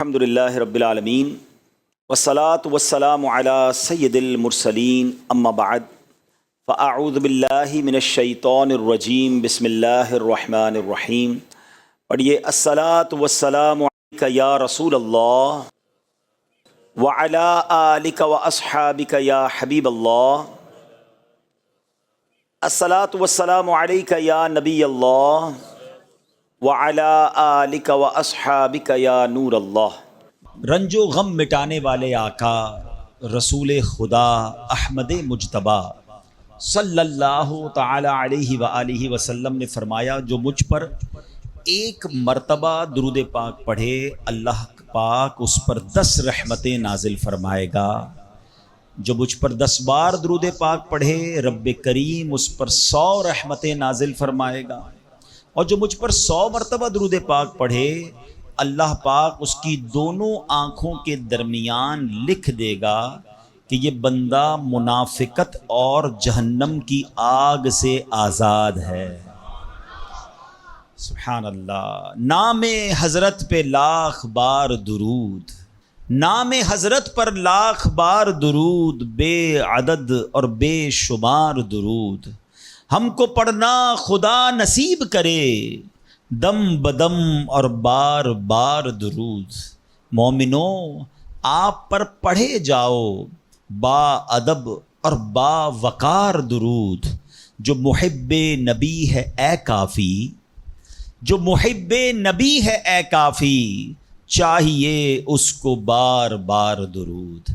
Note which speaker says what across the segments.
Speaker 1: الحمدللہ رب العالمین والصلاة والسلام علی سید المرسلین اما بعد فاعوذ باللہ من الشیطان الرجیم بسم اللہ الرحمن الرحیم. پڑھیے الصلاۃ والسلام علیک یا رسول اللہ وعلی آلک واصحابک یا حبیب اللہ. الصلاۃ والسلام علیک یا نبی اللہ وعلی آلک واصحابک یا نور اللہ.
Speaker 2: رنج و غم مٹانے والے آقا رسول خدا احمد مجتبی صلی اللہ تعالی علیہ وآلہ وسلم نے فرمایا، جو مجھ پر ایک مرتبہ درود پاک پڑھے اللہ پاک اس پر 10 رحمتیں نازل فرمائے گا. جو مجھ پر 10 بار درود پاک پڑھے رب کریم اس پر 100 رحمتیں نازل فرمائے گا. اور جو مجھ پر 100 مرتبہ درود پاک پڑھے اللہ پاک اس کی دونوں آنکھوں کے درمیان لکھ دے گا کہ یہ بندہ منافقت اور جہنم کی آگ سے آزاد ہے. سبحان اللہ. نام حضرت پہ لاکھ بار درود، نام حضرت پر لاکھ بار درود، بے عدد اور بے شمار درود ہم کو پڑھنا خدا نصیب کرے، دم بدم اور بار بار درود. مومنوں آپ پر پڑھے جاؤ با ادب اور با وقار درود. جو محب نبی ہے اے کافی، جو محب نبی ہے اے کافی، چاہیے اس کو بار بار درود.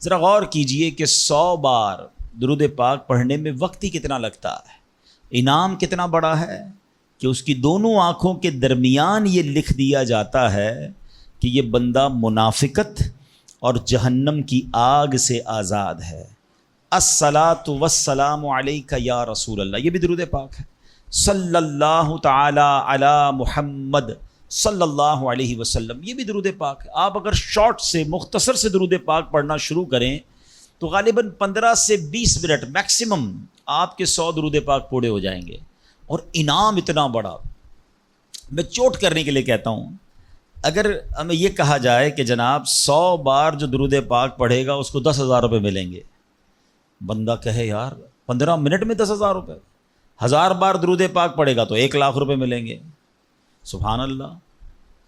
Speaker 2: ذرا غور کیجئے کہ 100 بار درود پاک پڑھنے میں وقت ہی کتنا لگتا ہے، انعام کتنا بڑا ہے کہ اس کی دونوں آنکھوں کے درمیان یہ لکھ دیا جاتا ہے کہ یہ بندہ منافقت اور جہنم کی آگ سے آزاد ہے. الصلاۃ والسلام علیک یا رسول اللہ، یہ بھی درود پاک ہے. صلی اللہ تعالی علی محمد صلی اللہ علیہ وسلم، یہ بھی درود پاک ہے. آپ اگر شارٹ سے مختصر سے درود پاک پڑھنا شروع کریں تو غالباً 15 سے 20 منٹ میکسیمم آپ کے 100 درود پاک پورے ہو جائیں گے. اور انعام اتنا بڑا، میں چوٹ کرنے کے لیے کہتا ہوں، اگر ہمیں یہ کہا جائے کہ جناب 100 بار جو درود پاک پڑھے گا اس کو 10,000 روپے ملیں گے، بندہ کہے یار 15 منٹ میں 10,000 روپے، 1000 بار درود پاک پڑھے گا تو 1,00,000 روپے ملیں گے. سبحان اللہ.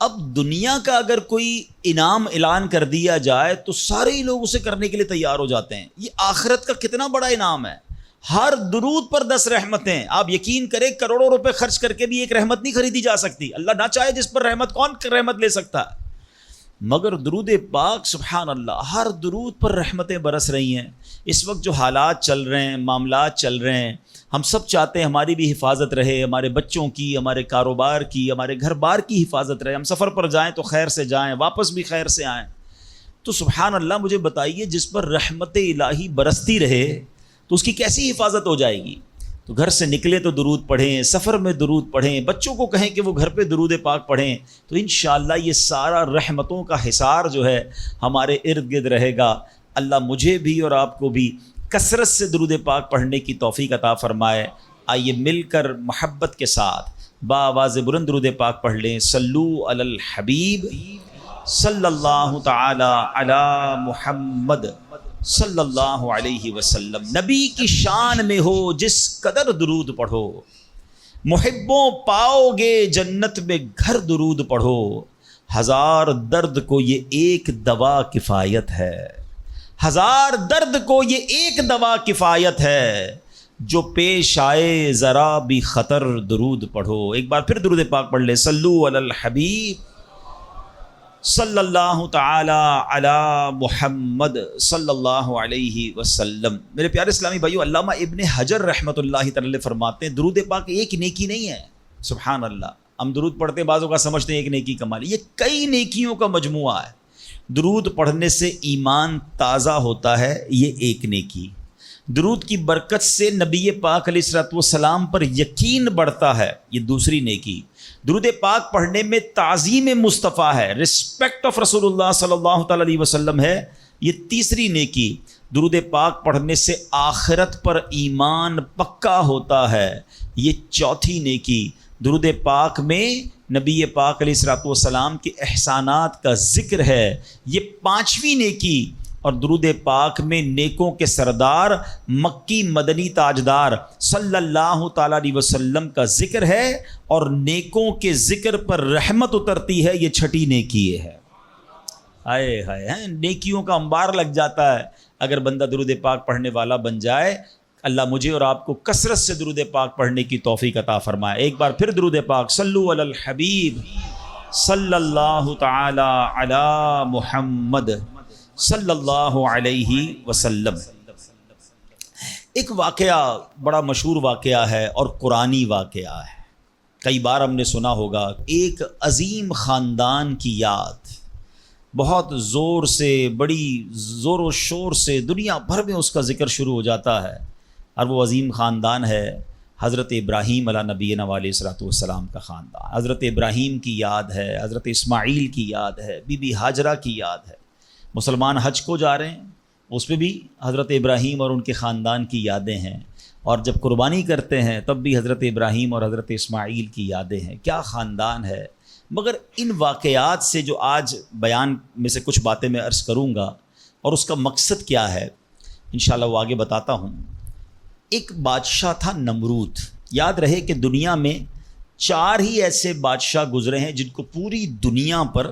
Speaker 2: اب دنیا کا اگر کوئی انعام اعلان کر دیا جائے تو سارے ہی لوگ اسے کرنے کے لیے تیار ہو جاتے ہیں. یہ آخرت کا کتنا بڑا انعام ہے. ہر درود پر 10 رحمتیں. آپ یقین کریں کروڑوں روپے خرچ کر کے بھی ایک رحمت نہیں خریدی جا سکتی. اللہ نہ چاہے جس پر رحمت، کون رحمت لے سکتا ہے؟ مگر درود پاک سبحان اللہ ہر درود پر رحمتیں برس رہی ہیں. اس وقت جو حالات چل رہے ہیں، معاملات چل رہے ہیں، ہم سب چاہتے ہیں ہماری بھی حفاظت رہے، ہمارے بچوں کی، ہمارے کاروبار کی، ہمارے گھر بار کی حفاظت رہے. ہم سفر پر جائیں تو خیر سے جائیں، واپس بھی خیر سے آئیں. تو سبحان اللہ مجھے بتائیے جس پر رحمت الہی برستی رہے تو اس کی کیسی حفاظت ہو جائے گی؟ تو گھر سے نکلے تو درود پڑھیں، سفر میں درود پڑھیں، بچوں کو کہیں کہ وہ گھر پہ درود پاک پڑھیں، تو انشاءاللہ یہ سارا رحمتوں کا حصار جو ہے ہمارے ارد گرد رہے گا. اللہ مجھے بھی اور آپ کو بھی کثرت سے درود پاک پڑھنے کی توفیق عطا فرمائے. آئیے مل کر محبت کے ساتھ بآواز بلند درود پاک پڑھ لیں. صلو علی الحبیب صلی اللہ تعالی علی محمد صلی اللہ علیہ وسلم. نبی کی شان میں ہو جس قدر درود پڑھو، محبوں پاؤ گے جنت میں گھر درود پڑھو. 1000 درد کو یہ ایک دوا کفایت ہے، 1000 درد کو یہ ایک دوا کفایت ہے. جو پیش آئے ذرا بھی خطر درود پڑھو. ایک بار پھر درود پاک پڑھ لے. صلو علی الحبیب صلی اللہ تعالی علی محمد صلی اللہ علیہ وسلم. میرے پیارے اسلامی بھائیو، علامہ ابن حجر رحمۃ اللہ تعالی فرماتے ہیں درود پاک ایک نیکی نہیں ہے. سبحان اللہ. ہم درود پڑھتے ہیں بعضوں کا سمجھتے ہیں ایک نیکی کمال، یہ کئی نیکیوں کا مجموعہ ہے. درود پڑھنے سے ایمان تازہ ہوتا ہے، یہ ایک نیکی. درود کی برکت سے نبی پاک علیہ الصلوۃ والسلام پر یقین بڑھتا ہے، یہ دوسری نیکی. درود پاک پڑھنے میں تعظیم مصطفیٰ ہے، رسپیکٹ آف رسول اللہ صلی اللہ تعالی علیہ وسلم ہے، یہ تیسری نیکی. درود پاک پڑھنے سے آخرت پر ایمان پکا ہوتا ہے، یہ چوتھی نیکی. درود پاک میں نبی پاک علیہ الصلوۃ والسلام کے احسانات کا ذکر ہے، یہ 5ویں نیکی، اور درود پاک میں نیکوں کے سردار مکی مدنی تاجدار صلی اللہ تعالیٰ علیہ وسلم کا ذکر ہے، اور نیکوں کے ذکر پر رحمت اترتی ہے، یہ 6ٹھی نیکی ہے۔ ہائے ہائے، نیکیوں کا انبار لگ جاتا ہے اگر بندہ درود پاک پڑھنے والا بن جائے۔ اللہ مجھے اور آپ کو کثرت سے درود پاک پڑھنے کی توفیق عطا فرمائے۔ ایک بار پھر درود پاک، صلو علی الحبیب صلی اللہ تعالی علی محمد صلی اللہ علیہ وسلم۔ ایک واقعہ بڑا مشہور واقعہ ہے اور قرآنی واقعہ ہے، کئی بار ہم نے سنا ہوگا۔ ایک عظیم خاندان کی یاد بہت زور سے، بڑی زور و شور سے دنیا بھر میں اس کا ذکر شروع ہو جاتا ہے، اور وہ عظیم خاندان ہے حضرت ابراہیم علیہ نبینا علیہ الصلوۃ والسلام کا خاندان۔ حضرت ابراہیم کی یاد ہے، حضرت اسماعیل کی یاد ہے، بی بی ہاجرہ کی یاد ہے۔ مسلمان حج کو جا رہے ہیں، اس پہ بھی حضرت ابراہیم اور ان کے خاندان کی یادیں ہیں، اور جب قربانی کرتے ہیں تب بھی حضرت ابراہیم اور حضرت اسماعیل کی یادیں ہیں۔ کیا خاندان ہے! مگر ان واقعات سے جو آج بیان میں سے کچھ باتیں میں عرض کروں گا، اور اس کا مقصد کیا ہے انشاءاللہ وہ آگے بتاتا ہوں۔ ایک بادشاہ تھا نمرود۔ یاد رہے کہ دنیا میں 4 ہی ایسے بادشاہ گزرے ہیں جن کو پوری دنیا پر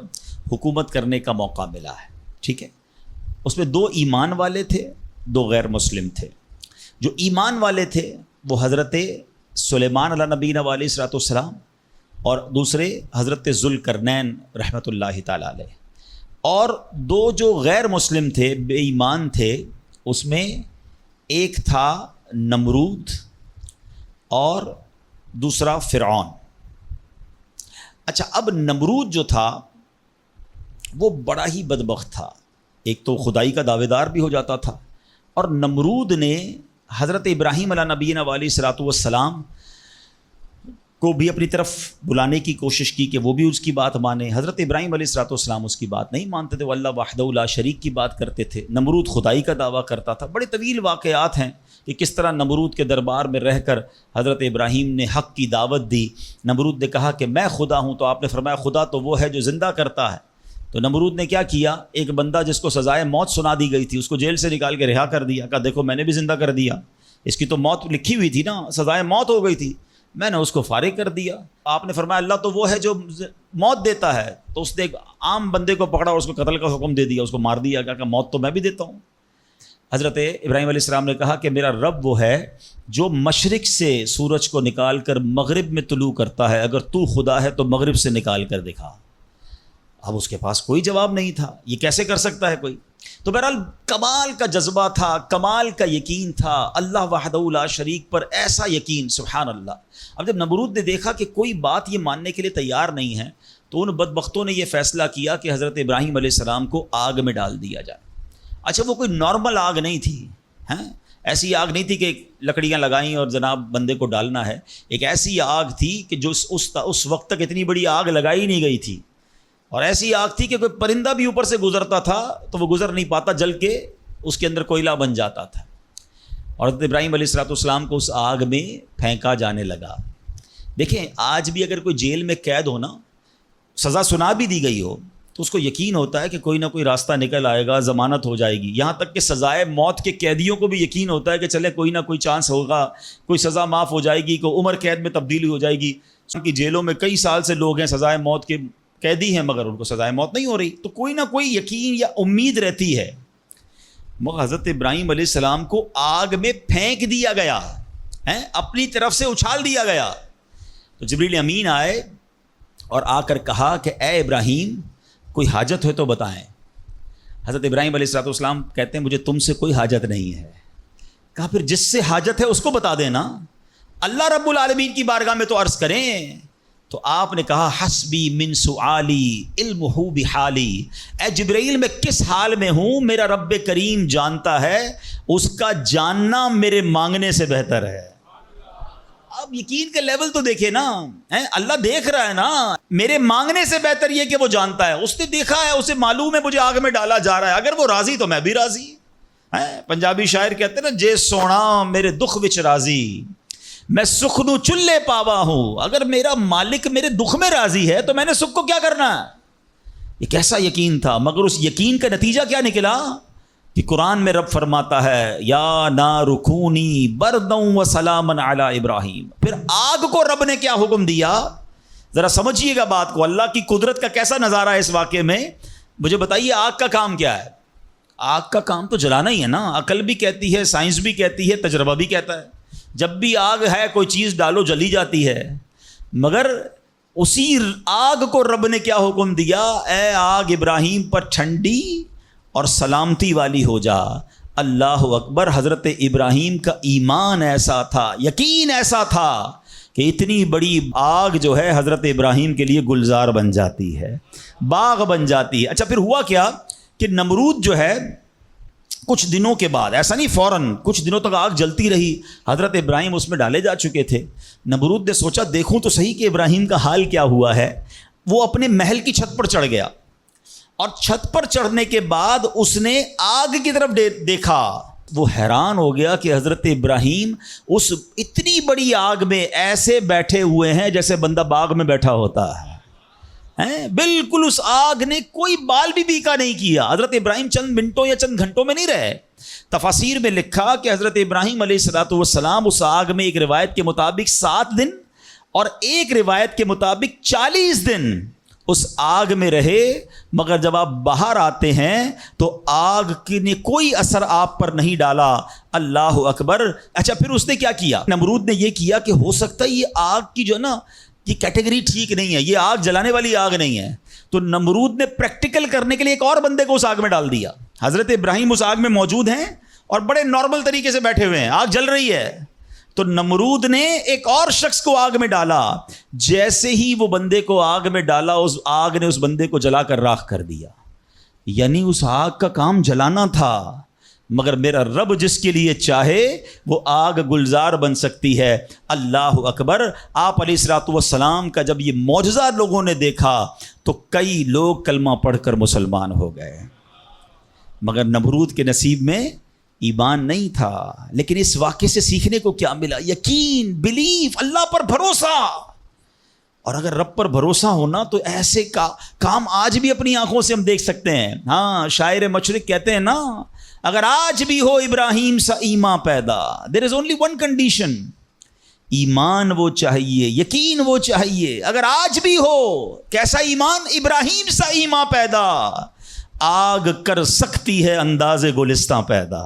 Speaker 2: حکومت کرنے کا موقع ملا ہے، ٹھیک ہے؟ اس میں 2 ایمان والے تھے، 2 غیر مسلم تھے۔ جو ایمان والے تھے وہ حضرت سلیمان علیہ نبینا علیہ الصلوۃ والسلام، اور دوسرے حضرت ذوالقرنین رحمۃ اللہ تعالیٰ علیہ۔ اور 2 جو غیر مسلم تھے، بے ایمان تھے، اس میں ایک تھا نمرود اور دوسرا فرعون۔ اچھا، اب نمرود جو تھا وہ بڑا ہی بدبخت تھا۔ ایک تو خدائی کا دعوے دار بھی ہو جاتا تھا، اور نمرود نے حضرت ابراہیم علیہ نبینا علیہ الصلوۃ والسلام کو بھی اپنی طرف بلانے کی کوشش کی کہ وہ بھی اس کی بات مانے۔ حضرت ابراہیم علیہ الصلوۃ والسلام اس کی بات نہیں مانتے تھے، وہ اللہ وحدہ لا شریک کی بات کرتے تھے۔ نمرود خدائی کا دعویٰ کرتا تھا۔ بڑے طویل واقعات ہیں کہ کس طرح نمرود کے دربار میں رہ کر حضرت ابراہیم نے حق کی دعوت دی۔ نمرود نے کہا کہ میں خدا ہوں، تو آپ نے فرمایا خدا تو وہ ہے جو زندہ کرتا ہے۔ تو نمرود نے کیا کیا، ایک بندہ جس کو سزائے موت سنا دی گئی تھی اس کو جیل سے نکال کے رہا کر دیا، کہا دیکھو میں نے بھی زندہ کر دیا، اس کی تو موت لکھی ہوئی تھی نا، سزائے موت ہو گئی تھی، میں نے اس کو فارغ کر دیا۔ آپ نے فرمایا اللہ تو وہ ہے جو موت دیتا ہے، تو اس نے ایک عام بندے کو پکڑا اور اس کو قتل کا حکم دے دیا، اس کو مار دیا، کہ موت تو میں بھی دیتا ہوں۔ حضرت ابراہیم علیہ السلام نے کہا کہ میرا رب وہ ہے جو مشرق سے سورج کو نکال کر مغرب میں طلوع کرتا ہے، اگر تو خدا ہے تو مغرب سے نکال کر دکھا۔ اب اس کے پاس کوئی جواب نہیں تھا، یہ کیسے کر سکتا ہے کوئی؟ تو بہرحال کمال کا جذبہ تھا، کمال کا یقین تھا اللہ وحدہ لا شریک پر، ایسا یقین، سبحان اللہ۔ اب جب نمرود نے دیکھا کہ کوئی بات یہ ماننے کے لیے تیار نہیں ہے، تو ان بدبختوں نے یہ فیصلہ کیا کہ حضرت ابراہیم علیہ السلام کو آگ میں ڈال دیا جائے۔ اچھا، وہ کوئی نارمل آگ نہیں تھی، ایسی آگ نہیں تھی کہ لکڑیاں لگائیں اور جناب بندے کو ڈالنا ہے۔ ایک ایسی آگ تھی کہ جو اس وقت تک اتنی بڑی آگ لگائی نہیں گئی تھی، اور ایسی آگ تھی کہ کوئی پرندہ بھی اوپر سے گزرتا تھا تو وہ گزر نہیں پاتا، جل کے اس کے اندر کوئلہ بن جاتا تھا۔ اور حضرت ابراہیم علیہ الصلوۃ والسلام کو اس آگ میں پھینکا جانے لگا۔ دیکھیں آج بھی اگر کوئی جیل میں قید ہو نا، سزا سنا بھی دی گئی ہو، تو اس کو یقین ہوتا ہے کہ کوئی نہ کوئی راستہ نکل آئے گا، ضمانت ہو جائے گی۔ یہاں تک کہ سزائے موت کے قیدیوں کو بھی یقین ہوتا ہے کہ چلے کوئی نہ کوئی چانس ہوگا، کوئی سزا معاف ہو جائے گی، کوئی عمر قید میں تبدیلی ہو جائے گی۔ ان کی جیلوں میں کئی سال سے لوگ ہیں سزائے موت کے قیدی ہیں، مگر ان کو سزائے موت نہیں ہو رہی، تو کوئی نہ کوئی یقین یا امید رہتی ہے۔ مگر حضرت ابراہیم علیہ السلام کو آگ میں پھینک دیا گیا، اپنی طرف سے اچھال دیا گیا۔ تو جبریل امین آئے اور آ کر کہا کہ اے ابراہیم کوئی حاجت ہے تو بتائیں۔ حضرت ابراہیم علیہ السلام کہتے ہیں مجھے تم سے کوئی حاجت نہیں ہے۔ کہا پھر جس سے حاجت ہے اس کو بتا دینا، اللہ رب العالمین کی بارگاہ میں تو عرض کریں۔ تو آپ نے کہا حسبی من سؤالی علمہ بحالی، اے جبرائیل میں کس حال میں ہوں میرا رب کریم جانتا ہے، اس کا جاننا میرے مانگنے سے بہتر ہے۔ اب یقین کا لیول تو دیکھے نا، اللہ دیکھ رہا ہے نا، میرے مانگنے سے بہتر یہ کہ وہ جانتا ہے، اس نے دیکھا ہے، اسے معلوم ہے مجھے آگ میں ڈالا جا رہا ہے، اگر وہ راضی تو میں بھی راضی۔ پنجابی شاعر کہتے ہیں نا، جے سونا میرے دکھ وچ راضی، میں سخنو چلے پاوا ہوں، اگر میرا مالک میرے دکھ میں راضی ہے تو میں نے سکھ کو کیا کرنا ہے؟ یہ کیسا یقین تھا، مگر اس یقین کا نتیجہ کیا نکلا کہ قرآن میں رب فرماتا ہے یا نار کونی برداً و سلاماً علی ابراہیم. پھر آگ کو رب نے کیا حکم دیا؟ ذرا سمجھیے گا بات کو، اللہ کی قدرت کا کیسا نظارہ ہے اس واقعے میں. مجھے بتائیے آگ کا کام کیا ہے؟ آگ کا کام تو جلانا ہی ہے نا. عقل بھی کہتی ہے، سائنس بھی کہتی ہے، تجربہ بھی کہتا ہے جب بھی آگ ہے کوئی چیز ڈالو جلی جاتی ہے. مگر اسی آگ کو رب نے کیا حکم دیا؟ اے آگ ابراہیم پر ٹھنڈی اور سلامتی والی ہو جا. اللہ اکبر. حضرت ابراہیم کا ایمان ایسا تھا، یقین ایسا تھا کہ اتنی بڑی آگ جو ہے حضرت ابراہیم کے لیے گلزار بن جاتی ہے، باغ بن جاتی ہے. اچھا پھر ہوا کیا کہ نمرود جو ہے کچھ دنوں کے بعد، ایسا نہیں فوراً، کچھ دنوں تک آگ جلتی رہی، حضرت ابراہیم اس میں ڈالے جا چکے تھے. نمرود نے سوچا دیکھوں تو صحیح کہ ابراہیم کا حال کیا ہوا ہے. وہ اپنے محل کی چھت پر چڑھ گیا اور چھت پر چڑھنے کے بعد اس نے آگ کی طرف دیکھا. وہ حیران ہو گیا کہ حضرت ابراہیم اس اتنی بڑی آگ میں ایسے بیٹھے ہوئے ہیں جیسے بندہ باغ میں بیٹھا ہوتا ہے. بالکل اس آگ نے کوئی بال بھی بیکا نہیں کیا. حضرت ابراہیم چند منٹوں یا چند گھنٹوں میں نہیں رہے. تفاسیر میں لکھا کہ حضرت ابراہیم علیہ الصلوۃ والسلام اس آگ میں ایک روایت کے مطابق 7 دن اور ایک روایت کے مطابق 40 دن اس آگ میں رہے. مگر جب آپ باہر آتے ہیں تو آگ نے کوئی اثر آپ پر نہیں ڈالا. اللہ اکبر. اچھا پھر اس نے کیا کیا؟ نمرود نے یہ کیا کہ ہو سکتا ہے یہ آگ کی جو نا یہ کیٹیگری ٹھیک نہیں ہے، یہ آگ جلانے والی آگ نہیں ہے. تو نمرود نے پریکٹیکل کرنے کے لیے ایک اور بندے کو اس آگ میں ڈال دیا. حضرت ابراہیم اس آگ میں موجود ہیں اور بڑے نارمل طریقے سے بیٹھے ہوئے ہیں، آگ جل رہی ہے. تو نمرود نے ایک اور شخص کو آگ میں ڈالا. جیسے ہی وہ بندے کو آگ میں ڈالا اس آگ نے اس بندے کو جلا کر راکھ کر دیا. یعنی اس آگ کا کام جلانا تھا، مگر میرا رب جس کے لیے چاہے وہ آگ گلزار بن سکتی ہے. اللہ اکبر. آپ علیہ الصلوۃ والسلام کا جب یہ معجزہ لوگوں نے دیکھا تو کئی لوگ کلمہ پڑھ کر مسلمان ہو گئے. مگر نمرود کے نصیب میں ایمان نہیں تھا. لیکن اس واقعے سے سیکھنے کو کیا ملا؟ یقین، بلیف، اللہ پر بھروسہ. اور اگر رب پر بھروسہ ہونا تو ایسے کام آج بھی اپنی آنکھوں سے ہم دیکھ سکتے ہیں. ہاں شاعر مشرق کہتے ہیں نا، اگر آج بھی ہو ابراہیم سا ایمان پیدا، دیر از اونلی ون کنڈیشن، ایمان وہ چاہیے، یقین وہ چاہیے. اگر آج بھی ہو کیسا ایمان؟ ابراہیم سا ایمان پیدا، آگ کر سکتی ہے انداز گلستاں پیدا.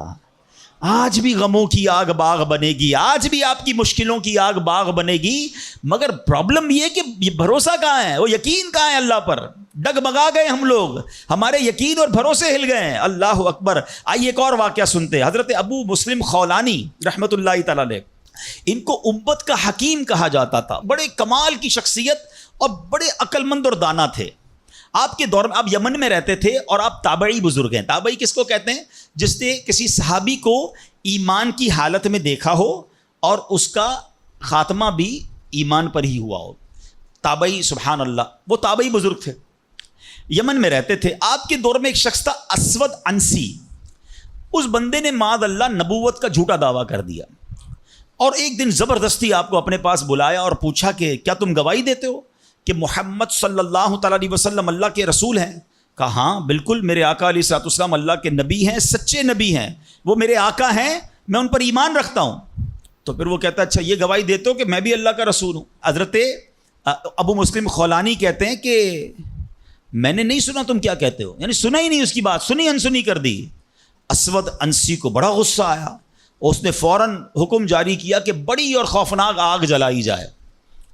Speaker 2: آج بھی غموں کی آگ باغ بنے گی، آج بھی آپ کی مشکلوں کی آگ باغ بنے گی. مگر پرابلم یہ کہ یہ بھروسہ کہاں ہے، وہ یقین کہاں ہے اللہ پر؟ ڈگمگا گئے ہم لوگ، ہمارے یقین اور بھروسے ہل گئے ہیں. اللہ اکبر. آئیے ایک اور واقعہ سنتے. حضرت ابو مسلم خولانی رحمۃ اللہ تعالی علیہ، ان کو امت کا حکیم کہا جاتا تھا. بڑے کمال کی شخصیت اور بڑے عقل مند اور دانا تھے. آپ کے دور میں آپ یمن میں رہتے تھے اور آپ تابعی بزرگ ہیں. تابعی کس کو کہتے ہیں؟ جس نے کسی صحابی کو ایمان کی حالت میں دیکھا ہو اور اس کا خاتمہ بھی ایمان پر ہی ہوا ہو. تابعی، سبحان اللہ. وہ تابعی بزرگ تھے، یمن میں رہتے تھے. آپ کے دور میں ایک شخص تھا اسود انسی. اس بندے نے معاذ اللہ نبوت کا جھوٹا دعویٰ کر دیا اور ایک دن زبردستی آپ کو اپنے پاس بلایا اور پوچھا کہ کیا تم گواہی دیتے ہو کہ محمد صلی اللہ تعالیٰ علیہ وسلم اللہ کے رسول ہیں؟ کہا ہاں بالکل، میرے آقا علیہ الصلوۃ والسلام اللہ کے نبی ہیں، سچے نبی ہیں، وہ میرے آقا ہیں، میں ان پر ایمان رکھتا ہوں. تو پھر وہ کہتا ہے اچھا یہ گواہی دیتے ہو کہ میں بھی اللہ کا رسول ہوں؟ حضرت ابو مسلم خولانی کہتے ہیں کہ میں نے نہیں سنا تم کیا کہتے ہو، یعنی سنا ہی نہیں اس کی بات، سنی انسنی کر دی. اسود انسی کو بڑا غصہ آیا، اس نے فوراً حکم جاری کیا کہ بڑی اور خوفناک آگ جلائی جائے.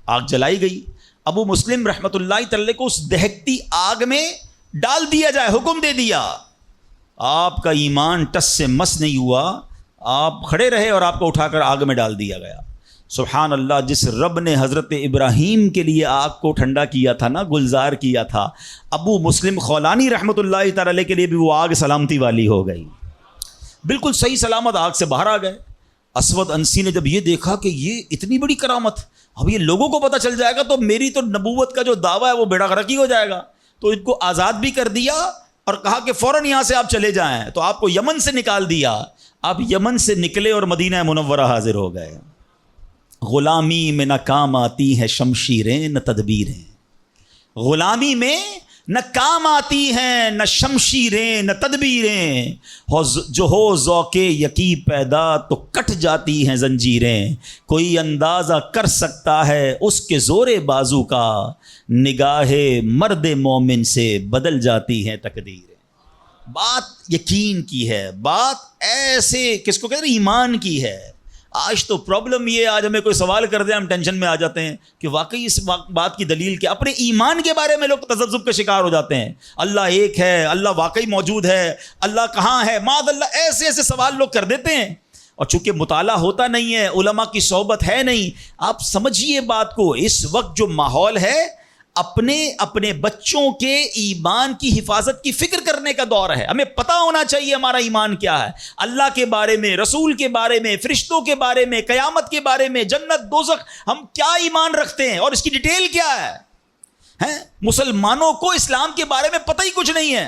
Speaker 2: آگ جلائی گئی. ابو مسلم رحمۃ اللہ تعالی کو اس دہکتی آگ میں ڈال دیا جائے، حکم دے دیا. آپ کا ایمان ٹس سے مس نہیں ہوا، آپ کھڑے رہے اور آپ کو اٹھا کر آگ میں ڈال دیا گیا. سبحان اللہ. جس رب نے حضرت ابراہیم کے لیے آگ کو ٹھنڈا کیا تھا نا، گلزار کیا تھا، ابو مسلم خولانی رحمۃ اللہ تعالی کے لیے بھی وہ آگ سلامتی والی ہو گئی. بالکل صحیح سلامت آگ سے باہر آ گئے. اسود انسی نے جب یہ دیکھا کہ یہ اتنی بڑی کرامت، اب یہ لوگوں کو پتہ چل جائے گا تو میری تو نبوت کا جو دعویٰ ہے وہ بیڑا غرق ہی ہو جائے گا. تو ان کو آزاد بھی کر دیا اور کہا کہ فوراً یہاں سے آپ چلے جائیں. تو آپ کو یمن سے نکال دیا. آپ یمن سے نکلے اور مدینہ منورہ حاضر ہو گئے. غلامی میں نہ کام آتی ہیں شمشیریں نہ تدبیریں، غلامی میں نہ کام آتی ہیں نہ شمشیریں نہ تدبیریں، جو ہو ذوق یقین پیدا تو کٹ جاتی ہیں زنجیریں، کوئی اندازہ کر سکتا ہے اس کے زور بازو کا، نگاہ مرد مومن سے بدل جاتی ہیں تقدیریں۔ بات یقین کی ہے، بات ایسے کس کو کہتے ہیں، ایمان کی ہے۔ آج تو پرابلم یہ، آج ہمیں کوئی سوال کر دے ہم ٹینشن میں آ جاتے ہیں کہ واقعی اس بات کی دلیل کیا۔ اپنے ایمان کے بارے میں لوگ تذبذب کا شکار ہو جاتے ہیں، اللہ ایک ہے، اللہ واقعی موجود ہے، اللہ کہاں ہے، معاذ اللہ، ایسے ایسے سوال لوگ کر دیتے ہیں۔ اور چونکہ مطالعہ ہوتا نہیں ہے، علماء کی صحبت ہے نہیں، آپ سمجھیے بات کو، اس وقت جو ماحول ہے اپنے بچوں کے ایمان کی حفاظت کی فکر کرنے کا دور ہے۔ ہمیں پتہ ہونا چاہیے ہمارا ایمان کیا ہے، اللہ کے بارے میں، رسول کے بارے میں، فرشتوں کے بارے میں، قیامت کے بارے میں، جنت دوزخ، ہم کیا ایمان رکھتے ہیں اور اس کی ڈیٹیل کیا ہے۔ مسلمانوں کو اسلام کے بارے میں پتہ ہی کچھ نہیں ہے۔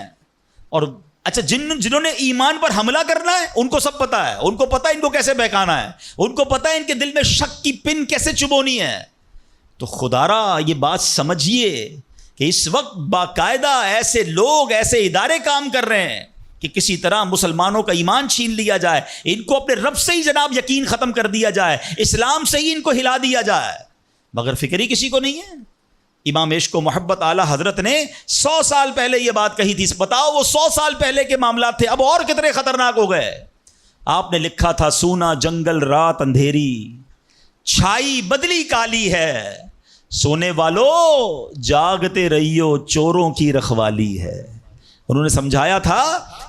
Speaker 2: اور اچھا، جنہوں نے ایمان پر حملہ کرنا ہے ان کو سب پتہ ہے، ان کو پتہ ہے ان کو کیسے بہکانا ہے، ان کو پتہ ہے ان کے دل میں شک کی پن کیسے چبونی ہے۔ تو خدارا یہ بات سمجھیے کہ اس وقت باقاعدہ ایسے لوگ، ایسے ادارے کام کر رہے ہیں کہ کسی طرح مسلمانوں کا ایمان چھین لیا جائے، ان کو اپنے رب سے ہی جناب یقین ختم کر دیا جائے، اسلام سے ہی ان کو ہلا دیا جائے، مگر فکر ہی کسی کو نہیں ہے۔ امام عشق و محبت اعلیٰ حضرت نے 100 سال پہلے یہ بات کہی تھی، بتاؤ وہ 100 سال پہلے کے معاملات تھے، اب اور کتنے خطرناک ہو گئے۔ آپ نے لکھا تھا، سونا جنگل رات اندھیری، چھائی بدلی کالی ہے، سونے والو جاگتے رہیو چوروں کی رکھوالی ہے۔ انہوں نے سمجھایا تھا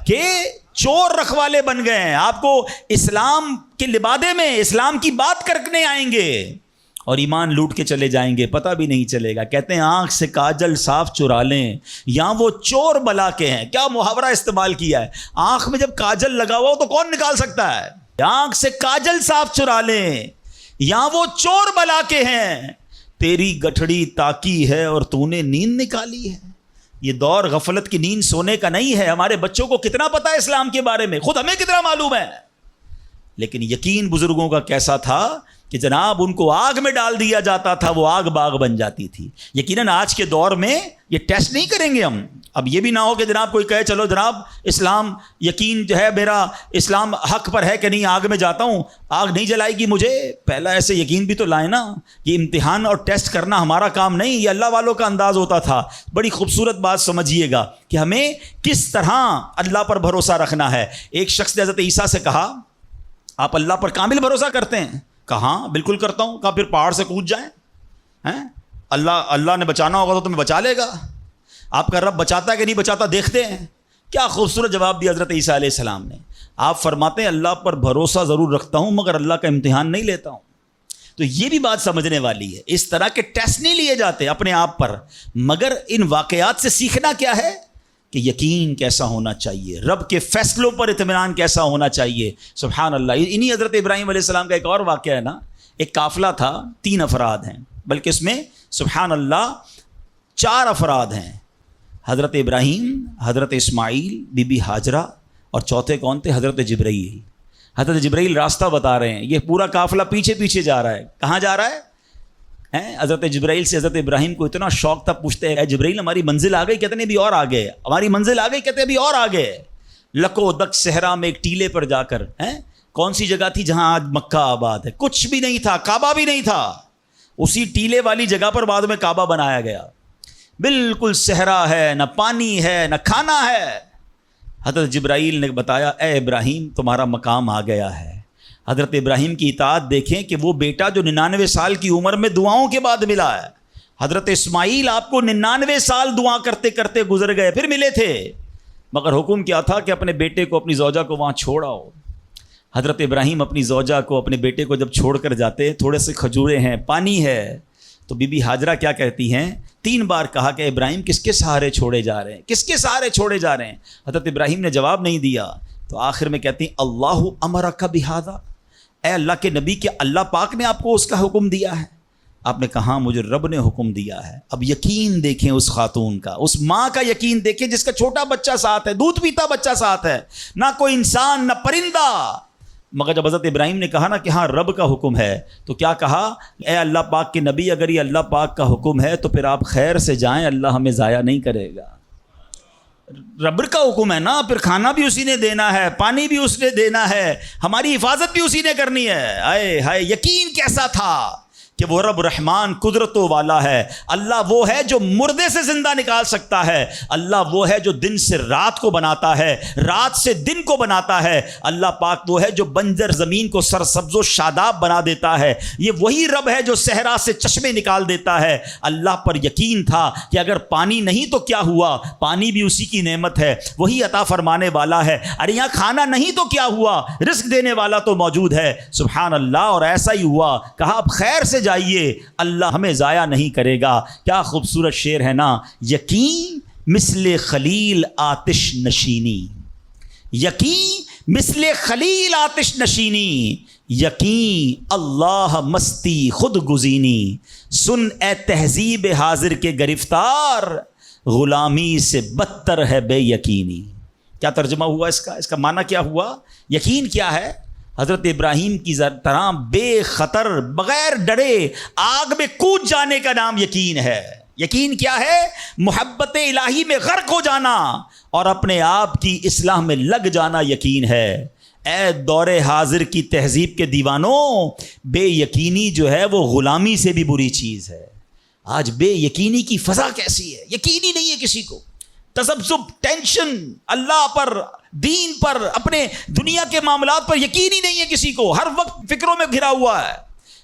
Speaker 2: کہ چور رکھوالے بن گئے ہیں، آپ کو اسلام کے لبادے میں اسلام کی بات کرنے آئیں گے اور ایمان لوٹ کے چلے جائیں گے، پتہ بھی نہیں چلے گا۔ کہتے ہیں آنکھ سے کاجل صاف چرا لیں یا وہ چور بلا کے ہیں۔ کیا محاورہ استعمال کیا ہے، آنکھ میں جب کاجل لگا ہوا ہو تو کون نکال سکتا ہے؟ آنکھ سے کاجل صاف چرا لیں یا وہ چور بلا کے ہیں، تیری گٹھڑی تاکی ہے اور تو نے نیند نکالی ہے۔ یہ دور غفلت کی نیند سونے کا نہیں ہے۔ ہمارے بچوں کو کتنا پتا ہے اسلام کے بارے میں، خود ہمیں کتنا معلوم ہے، لیکن یقین بزرگوں کا کیسا تھا کہ جناب ان کو آگ میں ڈال دیا جاتا تھا، وہ آگ باغ بن جاتی تھی۔ یقیناً آج کے دور میں یہ ٹیسٹ نہیں کریں گے ہم۔ اب یہ بھی نہ ہو کہ جناب کوئی کہے چلو جناب اسلام یقین جو ہے میرا، اسلام حق پر ہے کہ نہیں، آگ میں جاتا ہوں، آگ نہیں جلائے گی مجھے۔ پہلا ایسے یقین بھی تو لائیں نا، یہ امتحان اور ٹیسٹ کرنا ہمارا کام نہیں، یہ اللہ والوں کا انداز ہوتا تھا۔ بڑی خوبصورت بات سمجھیے گا کہ ہمیں کس طرح اللہ پر بھروسہ رکھنا ہے۔ ایک شخص نے حضرت عیسیٰ سے کہا، آپ اللہ پر کامل بھروسہ کرتے ہیں؟ کہا بالکل کرتا ہوں۔ کہا پھر پہاڑ سے کود جائیں، اللہ نے بچانا ہوگا تو تمہیں بچا لے گا، آپ کا رب بچاتا ہے کہ نہیں بچاتا دیکھتے ہیں۔ کیا خوبصورت جواب دیا حضرت عیسیٰ علیہ السلام نے۔ آپ فرماتے ہیں اللہ پر بھروسہ ضرور رکھتا ہوں مگر اللہ کا امتحان نہیں لیتا ہوں۔ تو یہ بھی بات سمجھنے والی ہے، اس طرح کے ٹیسٹ نہیں لیے جاتے اپنے آپ پر، مگر ان واقعات سے سیکھنا کیا ہے کہ یقین کیسا ہونا چاہیے، رب کے فیصلوں پر اطمینان کیسا ہونا چاہیے۔ سبحان اللہ۔ انہی حضرت ابراہیم علیہ السلام کا ایک اور واقعہ ہے نا، ایک قافلہ تھا، 3 افراد ہیں، بلکہ اس میں سبحان اللہ 4 افراد ہیں، حضرت ابراہیم، حضرت اسماعیل، بی بی ہاجرہ، اور چوتھے کون تھے؟ حضرت جبرائیل۔ حضرت جبرائیل راستہ بتا رہے ہیں، یہ پورا قافلہ پیچھے پیچھے جا رہا ہے۔ کہاں جا رہا ہے؟ حضرت جبرائیل سے حضرت ابراہیم کو اتنا شوق تھا، پوچھتے ہیں اے جبرائیل ہماری منزل آ گئی؟ کہتے ہیں ابھی اور آگے، ہماری منزل آ گئی؟ کہتے ہیں ابھی اور آگے۔ لکو دک صحرا میں ایک ٹیلے پر جا کر، کون سی جگہ تھی جہاں آج مکہ آباد ہے؟ کچھ بھی نہیں تھا، کعبہ بھی نہیں تھا، اسی ٹیلے والی جگہ پر بعد میں کعبہ بنایا گیا۔ بالکل صحرا ہے، نہ پانی ہے نہ کھانا ہے۔ حضرت جبرائیل نے بتایا اے ابراہیم تمہارا مقام آ گیا ہے۔ حضرت ابراہیم کی اطاعت دیکھیں کہ وہ بیٹا جو 99 سال کی عمر میں دعاؤں کے بعد ملا ہے، حضرت اسماعیل آپ کو 99 سال دعا کرتے کرتے گزر گئے، پھر ملے تھے، مگر حکم کیا تھا کہ اپنے بیٹے کو، اپنی زوجہ کو وہاں چھوڑ آؤ۔ حضرت ابراہیم اپنی زوجہ کو، اپنے بیٹے کو جب چھوڑ کر جاتے، تھوڑے سے کھجورے ہیں، پانی ہے، تو بی بی ہاجرہ کیا کہتی ہیں؟ 3 بار کہا کہ ابراہیم کس کے سہارے چھوڑے جا رہے ہیں، کس کے سہارے چھوڑے جا رہے ہیں؟ حضرت ابراہیم نے جواب نہیں دیا، تو آخر میں کہتی ہیں اللہ امرک بہذا، اے اللہ کے نبی، کہ اللہ پاک نے آپ کو اس کا حکم دیا ہے؟ آپ نے کہا مجھے رب نے حکم دیا ہے۔ اب یقین دیکھیں اس خاتون کا، اس ماں کا یقین دیکھیں جس کا چھوٹا بچہ ساتھ ہے، دودھ پیتا بچہ ساتھ ہے، نہ کوئی انسان نہ پرندہ، مگر جب حضرت ابراہیم نے کہا نا کہ ہاں رب کا حکم ہے، تو کیا کہا؟ اے اللہ پاک کے نبی، اگر یہ اللہ پاک کا حکم ہے تو پھر آپ خیر سے جائیں، اللہ ہمیں ضائع نہیں کرے گا۔ رب کا حکم ہے نا، پھر کھانا بھی اسی نے دینا ہے، پانی بھی اس نے دینا ہے، ہماری حفاظت بھی اسی نے کرنی ہے۔ آئے ہائے، یقین کیسا تھا کہ وہ رب رحمان قدرتوں والا ہے۔ اللہ وہ ہے جو مردے سے زندہ نکال سکتا ہے، اللہ وہ ہے جو دن سے رات کو بناتا ہے، رات سے دن کو بناتا ہے، اللہ پاک وہ ہے جو بنجر زمین کو سرسبز و شاداب بنا دیتا ہے، یہ وہی رب ہے جو صحرا سے چشمے نکال دیتا ہے۔ اللہ پر یقین تھا کہ اگر پانی نہیں تو کیا ہوا، پانی بھی اسی کی نعمت ہے، وہی عطا فرمانے والا ہے۔ ارے یہاں کھانا نہیں تو کیا ہوا، رزق دینے والا تو موجود ہے، سبحان اللہ۔ اور ایسا ہی ہوا، کہا اب خیر سے جائیے، اللہ ہمیں ضائع نہیں کرے گا۔ کیا خوبصورت شعر ہے نا، یقین مثل خلیل آتش نشینی، یقین مثل خلیل آتش نشینی، یقین اللہ مستی خود گزینی، سن اے تہذیب حاضر کے گرفتار، غلامی سے بدتر ہے بے یقینی۔ کیا ترجمہ ہوا اس کا معنی کیا ہوا؟ یقین کیا ہے؟ حضرت ابراہیم کی طرح بے خطر بغیر ڈرے آگ میں کود جانے کا نام یقین ہے۔ یقین کیا ہے؟ محبت الہی میں غرق ہو جانا اور اپنے آپ کی اصلاح میں لگ جانا یقین ہے۔ اے دور حاضر کی تہذیب کے دیوانوں، بے یقینی جو ہے وہ غلامی سے بھی بری چیز ہے۔ آج بے یقینی کی فضا کیسی ہے، یقین ہی نہیں ہے کسی کو، تذبذب، ٹینشن، اللہ پر، دین پر، اپنے دنیا کے معاملات پر یقین ہی نہیں ہے کسی کو، ہر وقت فکروں میں گھرا ہوا ہے۔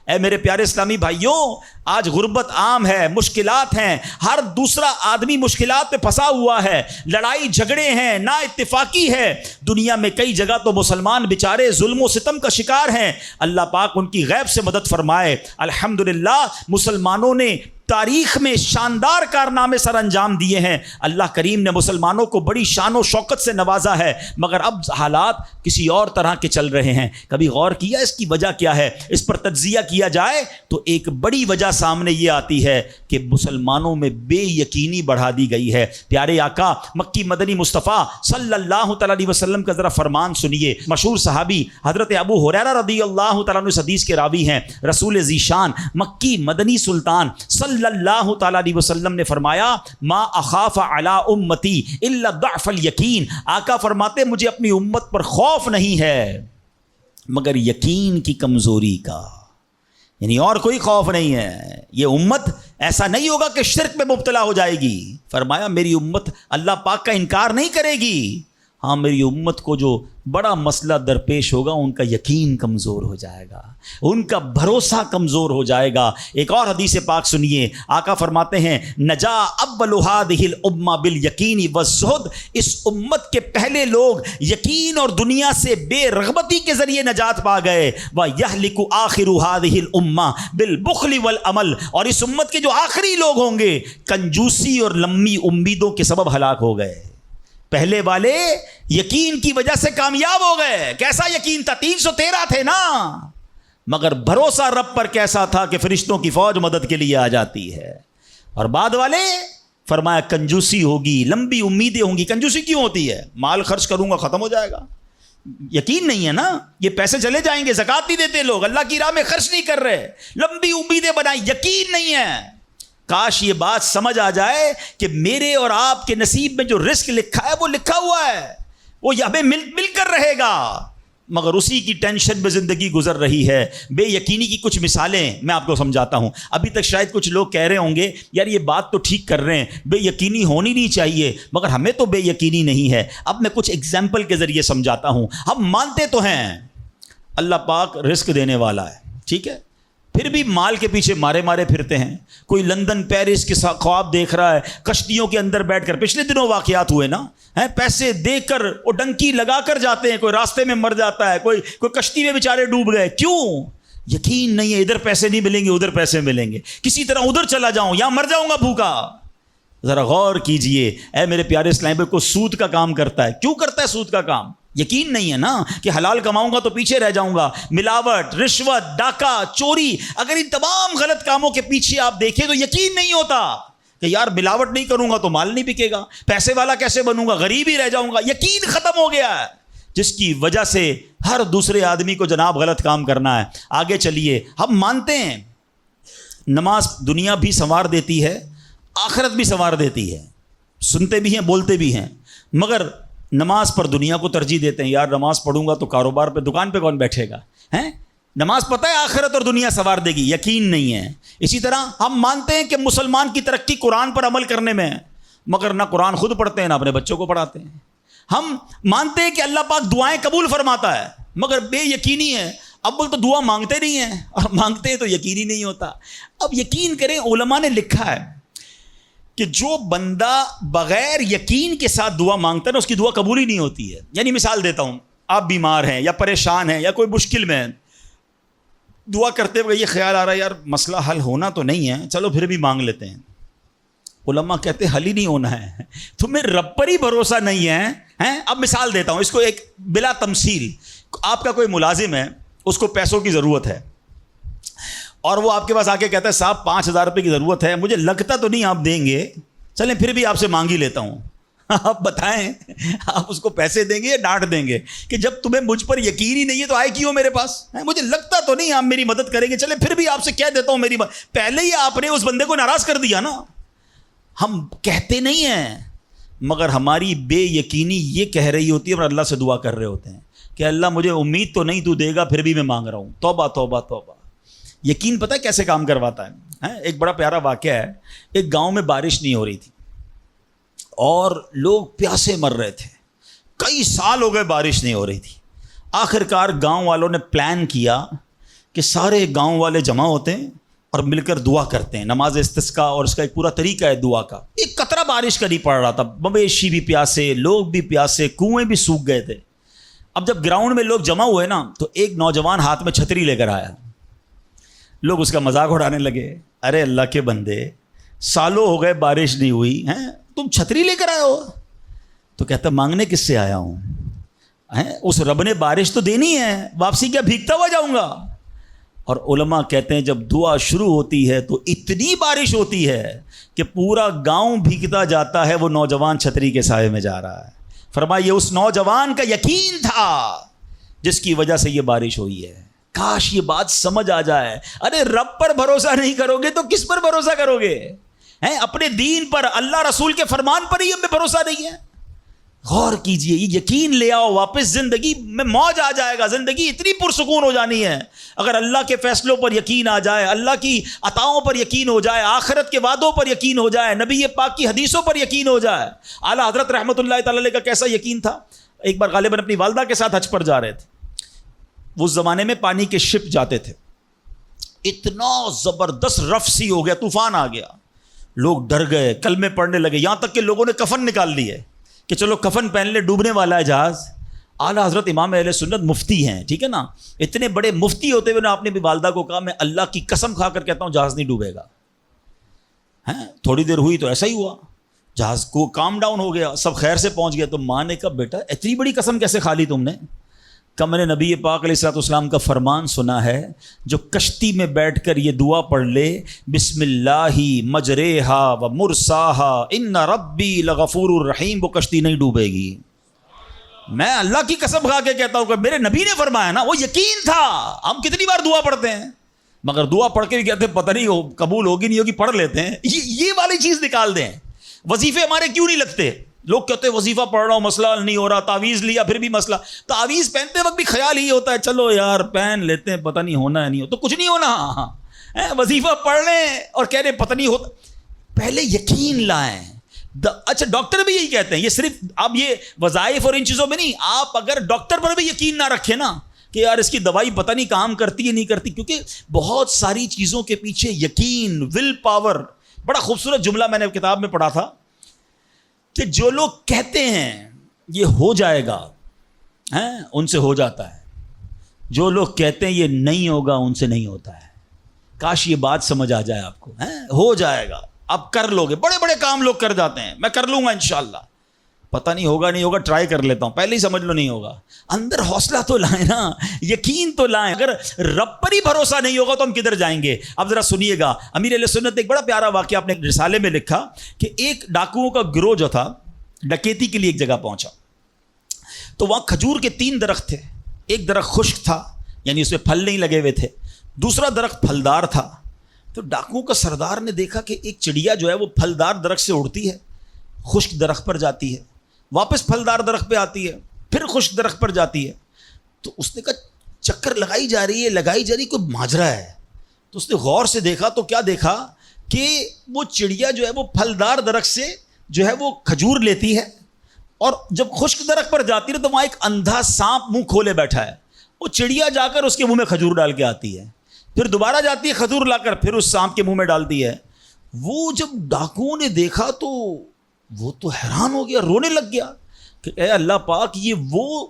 Speaker 2: اے میرے پیارے اسلامی بھائیوں، آج غربت عام ہے، مشکلات ہیں، ہر دوسرا آدمی مشکلات پہ پھنسا ہوا ہے، لڑائی جھگڑے ہیں، نا اتفاقی ہے، دنیا میں کئی جگہ تو مسلمان بیچارے ظلم و ستم کا شکار ہیں۔ اللہ پاک ان کی غیب سے مدد فرمائے۔ الحمدللہ مسلمانوں نے تاریخ میں شاندار کارنامے سر انجام دیے ہیں، اللہ کریم نے مسلمانوں کو بڑی شان و شوکت سے نوازا ہے، مگر اب حالات کسی اور طرح کے چل رہے ہیں۔ کبھی غور کیا اس کی وجہ کیا ہے؟ اس پر تجزیہ کیا جائے تو ایک بڑی وجہ سامنے یہ آتی ہے کہ مسلمانوں میں بے یقینی بڑھا دی گئی ہے۔ پیارے آقا مکی مدنی مصطفیٰ صلی اللہ تعالی علیہ وسلم کا ذرا فرمان سنیے۔ مشہور صحابی حضرت ابو ہریرہ رضی اللہ تعالیٰ عنہ اس حدیث کے راوی ہیں، رسول ذیشان مکی مدنی سلطان صلی اللہ تعالیٰ علیہ وسلم نے فرمایا، ما اخاف علی امتی الا ضعف الیقین۔ آقا فرماتے مجھے اپنی امت پر خوف نہیں ہے مگر یقین کی کمزوری کا، یعنی اور کوئی خوف نہیں ہے۔ یہ امت ایسا نہیں ہوگا کہ شرک میں مبتلا ہو جائے گی، فرمایا میری امت اللہ پاک کا انکار نہیں کرے گی، ہاں میری امت کو جو بڑا مسئلہ درپیش ہوگا ان کا یقین کمزور ہو جائے گا، ان کا بھروسہ کمزور ہو جائے گا۔ ایک اور حدیث پاک سنیے، آقا فرماتے ہیں، نجا اول هذه الامه بالیقین والزہد، اس امت کے پہلے لوگ یقین اور دنیا سے بے رغبتی کے ذریعے نجات پا گئے، وَيَهْلِكُ آخِرُ هذه الامه بالبخل والعمل، اور اس امت کے جو آخری لوگ ہوں گے کنجوسی اور لمبی امیدوں کے سبب ہلاک ہو گئے۔ پہلے والے یقین کی وجہ سے کامیاب ہو گئے۔ کیسا یقین تھا؟ 313 تھے نا، مگر بھروسہ رب پر کیسا تھا کہ فرشتوں کی فوج مدد کے لیے آ جاتی ہے۔ اور بعد والے فرمایا کنجوسی ہوگی، لمبی امیدیں ہوں گی۔ کنجوسی کیوں ہوتی ہے؟ مال خرچ کروں گا ختم ہو جائے گا، یقین نہیں ہے نا، یہ پیسے چلے جائیں گے، زکوٰۃ نہیں دیتے لوگ، اللہ کی راہ میں خرچ نہیں کر رہے، لمبی امیدیں بنائی، یقین نہیں ہے۔ کاش یہ بات سمجھ آ جائے کہ میرے اور آپ کے نصیب میں جو رزق لکھا ہے وہ لکھا ہوا ہے، وہ ہمیں مل کر رہے گا، مگر اسی کی ٹینشن میں زندگی گزر رہی ہے۔ بے یقینی کی کچھ مثالیں میں آپ کو سمجھاتا ہوں۔ ابھی تک شاید کچھ لوگ کہہ رہے ہوں گے یار یہ بات تو ٹھیک کر رہے ہیں، بے یقینی ہونی نہیں چاہیے، مگر ہمیں تو بے یقینی نہیں ہے۔ اب میں کچھ ایگزامپل کے ذریعے سمجھاتا ہوں۔ ہم مانتے تو ہیں اللہ پاک رزق دینے والا ہے، ٹھیک ہے، پھر بھی مال کے پیچھے مارے پھرتے ہیں۔ کوئی لندن پیرس کے خواب دیکھ رہا ہے، کشتیوں کے اندر بیٹھ کر، پچھلے دنوں واقعات ہوئے نا، پیسے دے کر وہ ڈنکی لگا کر جاتے ہیں، کوئی راستے میں مر جاتا ہے، کوئی کشتی میں بیچارے ڈوب گئے۔ کیوں؟ یقین نہیں ہے، ادھر پیسے نہیں ملیں گے ادھر پیسے ملیں گے، کسی طرح ادھر چلا جاؤں یا مر جاؤں گا بھوکا۔ ذرا غور کیجئے، اے میرے پیارے اسلام بھائی، کو سود کا کام کرتا ہے، کیوں کرتا ہے سود کا کام؟ یقین نہیں ہے نا کہ حلال کماؤں گا تو پیچھے رہ جاؤں گا۔ ملاوٹ، رشوت، ڈاکہ، چوری، اگر ان تمام غلط کاموں کے پیچھے آپ دیکھیں تو یقین نہیں ہوتا کہ یار ملاوٹ نہیں کروں گا تو مال نہیں بکے گا، پیسے والا کیسے بنوں گا، غریب ہی رہ جاؤں گا، یقین ختم ہو گیا ہے۔ جس کی وجہ سے ہر دوسرے آدمی کو جناب غلط کام کرنا ہے. آگے چلیے. ہم مانتے ہیں نماز دنیا بھی سنوار دیتی ہے, آخرت بھی سنوار دیتی ہے, سنتے بھی ہیں بولتے بھی ہیں, مگر نماز پر دنیا کو ترجیح دیتے ہیں. یار نماز پڑھوں گا تو کاروبار پہ دکان پہ کون بیٹھے گا, ہیں؟ نماز پتہ ہے آخرت اور دنیا سنوار دے گی, یقین نہیں ہے. اسی طرح ہم مانتے ہیں کہ مسلمان کی ترقی قرآن پر عمل کرنے میں ہے, مگر نہ قرآن خود پڑھتے ہیں نہ اپنے بچوں کو پڑھاتے ہیں. ہم مانتے ہیں کہ اللہ پاک دعائیں قبول فرماتا ہے, مگر بے یقینی ہے. اب تو دعا مانگتے نہیں ہیں, اور مانگتے ہیں تو یقینی نہیں ہوتا. اب یقین کریں, علماء نے لکھا ہے کہ جو بندہ بغیر یقین کے ساتھ دعا مانگتا ہے نا, اس کی دعا قبول ہی نہیں ہوتی ہے. یعنی مثال دیتا ہوں, آپ بیمار ہیں یا پریشان ہیں یا کوئی مشکل میں ہیں, دعا کرتے ہوئے یہ خیال آ رہا ہے یار مسئلہ حل ہونا تو نہیں ہے, چلو پھر بھی مانگ لیتے ہیں. علماء کہتے ہیں حل ہی نہیں ہونا ہے, تمہیں رب پر ہی بھروسہ نہیں ہے. اب مثال دیتا ہوں اس کو ایک بلا تمثیل. آپ کا کوئی ملازم ہے, اس کو پیسوں کی ضرورت ہے, اور وہ آپ کے پاس آ کے کہتا ہے صاحب 5,000 روپے کی ضرورت ہے, مجھے لگتا تو نہیں آپ دیں گے, چلیں پھر بھی آپ سے مانگ ہی لیتا ہوں. آپ بتائیں آپ اس کو پیسے دیں گے یا ڈانٹ دیں گے کہ جب تمہیں مجھ پر یقین ہی نہیں ہے تو آئے کیوں میرے پاس, مجھے لگتا تو نہیں آپ میری مدد کریں گے, چلیں پھر بھی آپ سے کہہ دیتا ہوں میری پہلے ہی آپ نے اس بندے کو ناراض کر دیا نا. ہم کہتے نہیں ہیں, مگر ہماری بے یقینی یہ کہہ رہی ہوتی ہے اور اللہ سے دعا کر رہے ہوتے ہیں کہ اللہ مجھے امید تو نہیں تو دے گا, پھر بھی میں مانگ رہا ہوں. توبہ توبہ توبہ. یقین پتہ ہے کیسے کام کرواتا ہے؟ ایک بڑا پیارا واقعہ ہے. ایک گاؤں میں بارش نہیں ہو رہی تھی اور لوگ پیاسے مر رہے تھے, کئی سال ہو گئے بارش نہیں ہو رہی تھی. آخر کار گاؤں والوں نے پلان کیا کہ سارے گاؤں والے جمع ہوتے ہیں اور مل کر دعا کرتے ہیں, نماز استسقاء, اور اس کا ایک پورا طریقہ ہے دعا کا. ایک قطرہ بارش کا نہیں پڑ رہا تھا, مویشی بھی پیاسے, لوگ بھی پیاسے, کنویں بھی سوکھ گئے تھے. اب جب گراؤنڈ میں لوگ جمع ہوئے نا, تو ایک نوجوان ہاتھ میں چھتری لے کر آیا. لوگ اس کا مذاق اڑانے لگے, ارے اللہ کے بندے سالوں ہو گئے بارش نہیں ہوئی ہیں, تم چھتری لے کر آئے ہو. تو کہتا مانگنے کس سے آیا ہوں, اس رب نے بارش تو دینی ہے, واپسی کیا بھیگتا ہوا جاؤں گا. اور علماء کہتے ہیں جب دعا شروع ہوتی ہے تو اتنی بارش ہوتی ہے کہ پورا گاؤں بھیگتا جاتا ہے, وہ نوجوان چھتری کے سائے میں جا رہا ہے. فرمایا یہ اس نوجوان کا یقین تھا جس کی وجہ سے یہ بارش ہوئی ہے. کاش یہ بات سمجھ آ جائے. ارے رب پر بھروسہ نہیں کرو گے تو کس پر بھروسہ کرو گے؟ اپنے دین پر, اللہ رسول کے فرمان پر ہی ہمیں بھروسہ نہیں ہے. غور کیجئے, یہ یقین لے آؤ واپس, زندگی میں موج آ جائے گا, زندگی اتنی پرسکون ہو جانی ہے اگر اللہ کے فیصلوں پر یقین آ جائے, اللہ کی عطاؤں پر یقین ہو جائے, آخرت کے وعدوں پر یقین ہو جائے, نبی پاک کی حدیثوں پر یقین ہو جائے. اعلیٰ حضرت رحمۃ اللہ تعالی علیہ کا کیسا یقین تھا. ایک بار غالباً اپنی والدہ کے ساتھ حج پر جا رہے تھے. اس زمانے میں پانی کے شپ جاتے تھے, اتنا زبردست رف سی ہو گیا, طوفان آ گیا, لوگ ڈر گئے, کلمے پڑھنے لگے, یہاں تک کہ لوگوں نے کفن نکال لیے کہ چلو کفن پہن لے, ڈوبنے والا ہے جہاز. اعلیٰ حضرت امام اہل سنت مفتی ہیں, ٹھیک ہے نا, اتنے بڑے مفتی ہوتے ہوئے آپ نے بھی والدہ کو کہا میں اللہ کی قسم کھا کر کہتا ہوں جہاز نہیں ڈوبے گا. تھوڑی دیر ہوئی تو ایسا ہی ہوا, جہاز کو کام ڈاؤن ہو گیا, سب خیر سے پہنچ گیا. تو ماں نے کہا بیٹا اتنی بڑی قسم کیسے کھا لی تم نے؟ کہ میں نے نبی پاک علیہ الصلوۃ والسلام کا فرمان سنا ہے, جو کشتی میں بیٹھ کر یہ دعا پڑھ لے, بسم اللہ مجریہا و مرساہا ان ربی لغفور الرحیم, وہ کشتی نہیں ڈوبے گی. میں اللہ کی قسم کھا کے کہتا ہوں کہ میرے نبی نے فرمایا نا, وہ یقین تھا. ہم کتنی بار دعا پڑھتے ہیں, مگر دعا پڑھ کے بھی کہتے ہیں پتہ نہیں قبول ہوگی نہیں ہوگی, پڑھ لیتے ہیں. یہ والی چیز نکال دیں. وظیفے ہمارے کیوں نہیں لگتے؟ لوگ کہتے ہیں وظیفہ پڑھ رہا ہوں مسئلہ نہیں ہو رہا, تعویذ لیا پھر بھی مسئلہ. تعویذ پہنتے وقت بھی خیال ہی ہوتا ہے چلو یار پہن لیتے ہیں, پتہ نہیں ہونا ہے نہیں ہو, تو کچھ نہیں ہونا. وظیفہ پڑھ لیں اور کہہ رہے پتہ نہیں ہوتا. پہلے یقین لائیں. اچھا ڈاکٹر بھی یہی کہتے ہیں, یہ صرف اب یہ وظائف اور ان چیزوں میں نہیں, آپ اگر ڈاکٹر پر بھی یقین نہ رکھیں نا کہ یار اس کی دوائی پتہ نہیں کام کرتی ہے نہیں کرتی, کیونکہ بہت ساری چیزوں کے پیچھے یقین, ول پاور. بڑا خوبصورت جملہ میں نے کتاب میں پڑھا تھا کہ جو لوگ کہتے ہیں یہ ہو جائے گا ان سے ہو جاتا ہے, جو لوگ کہتے ہیں یہ نہیں ہوگا ان سے نہیں ہوتا ہے. کاش یہ بات سمجھ آ جائے آپ کو. ہو جائے گا, اب کر لو گے. بڑے بڑے کام لوگ کر جاتے ہیں, میں کر لوں گا انشاءاللہ, پتہ نہیں ہوگا نہیں ہوگا, ٹرائی کر لیتا ہوں, پہلے ہی سمجھ لو نہیں ہوگا. اندر حوصلہ تو لائیں نا, یقین تو لائیں. اگر رب پر ہی بھروسہ نہیں ہوگا تو ہم کدھر جائیں گے؟ اب ذرا سنیے گا, امیر اہل سنت ایک بڑا پیارا واقعہ اپنے رسالے میں لکھا کہ ایک ڈاکوؤں کا گروہ جو تھا ڈکیتی کے لیے ایک جگہ پہنچا. تو وہاں کھجور کے 3 درخت تھے. ایک درخت خشک تھا یعنی اس میں پھل نہیں لگے ہوئے تھے, دوسرا درخت پھلدار تھا. تو ڈاکوؤں کا سردار نے دیکھا کہ ایک چڑیا جو ہے وہ پھلدار درخت سے اڑتی ہے, خشک درخت پر جاتی ہے, واپس پھلدار درخت پہ آتی ہے, پھر خشک درخت پر جاتی ہے. تو اس نے کہا چکر لگائی جا رہی ہے, کوئی ماجرا ہے. تو اس نے غور سے دیکھا تو کیا دیکھا کہ وہ چڑیا جو ہے وہ پھلدار درخت سے جو ہے وہ کھجور لیتی ہے, اور جب خشک درخت پر جاتی ہے تو وہاں ایک اندھا سانپ منہ کھولے بیٹھا ہے. وہ چڑیا جا کر اس کے منہ میں کھجور ڈال کے آتی ہے, پھر دوبارہ جاتی ہے کھجور لا کر پھر اس سانپ کے منہ میں ڈالتی ہے. وہ جب ڈاکوؤں نے دیکھا تو وہ تو حیران ہو گیا, رونے لگ گیا کہ اے اللہ پاک, یہ وہ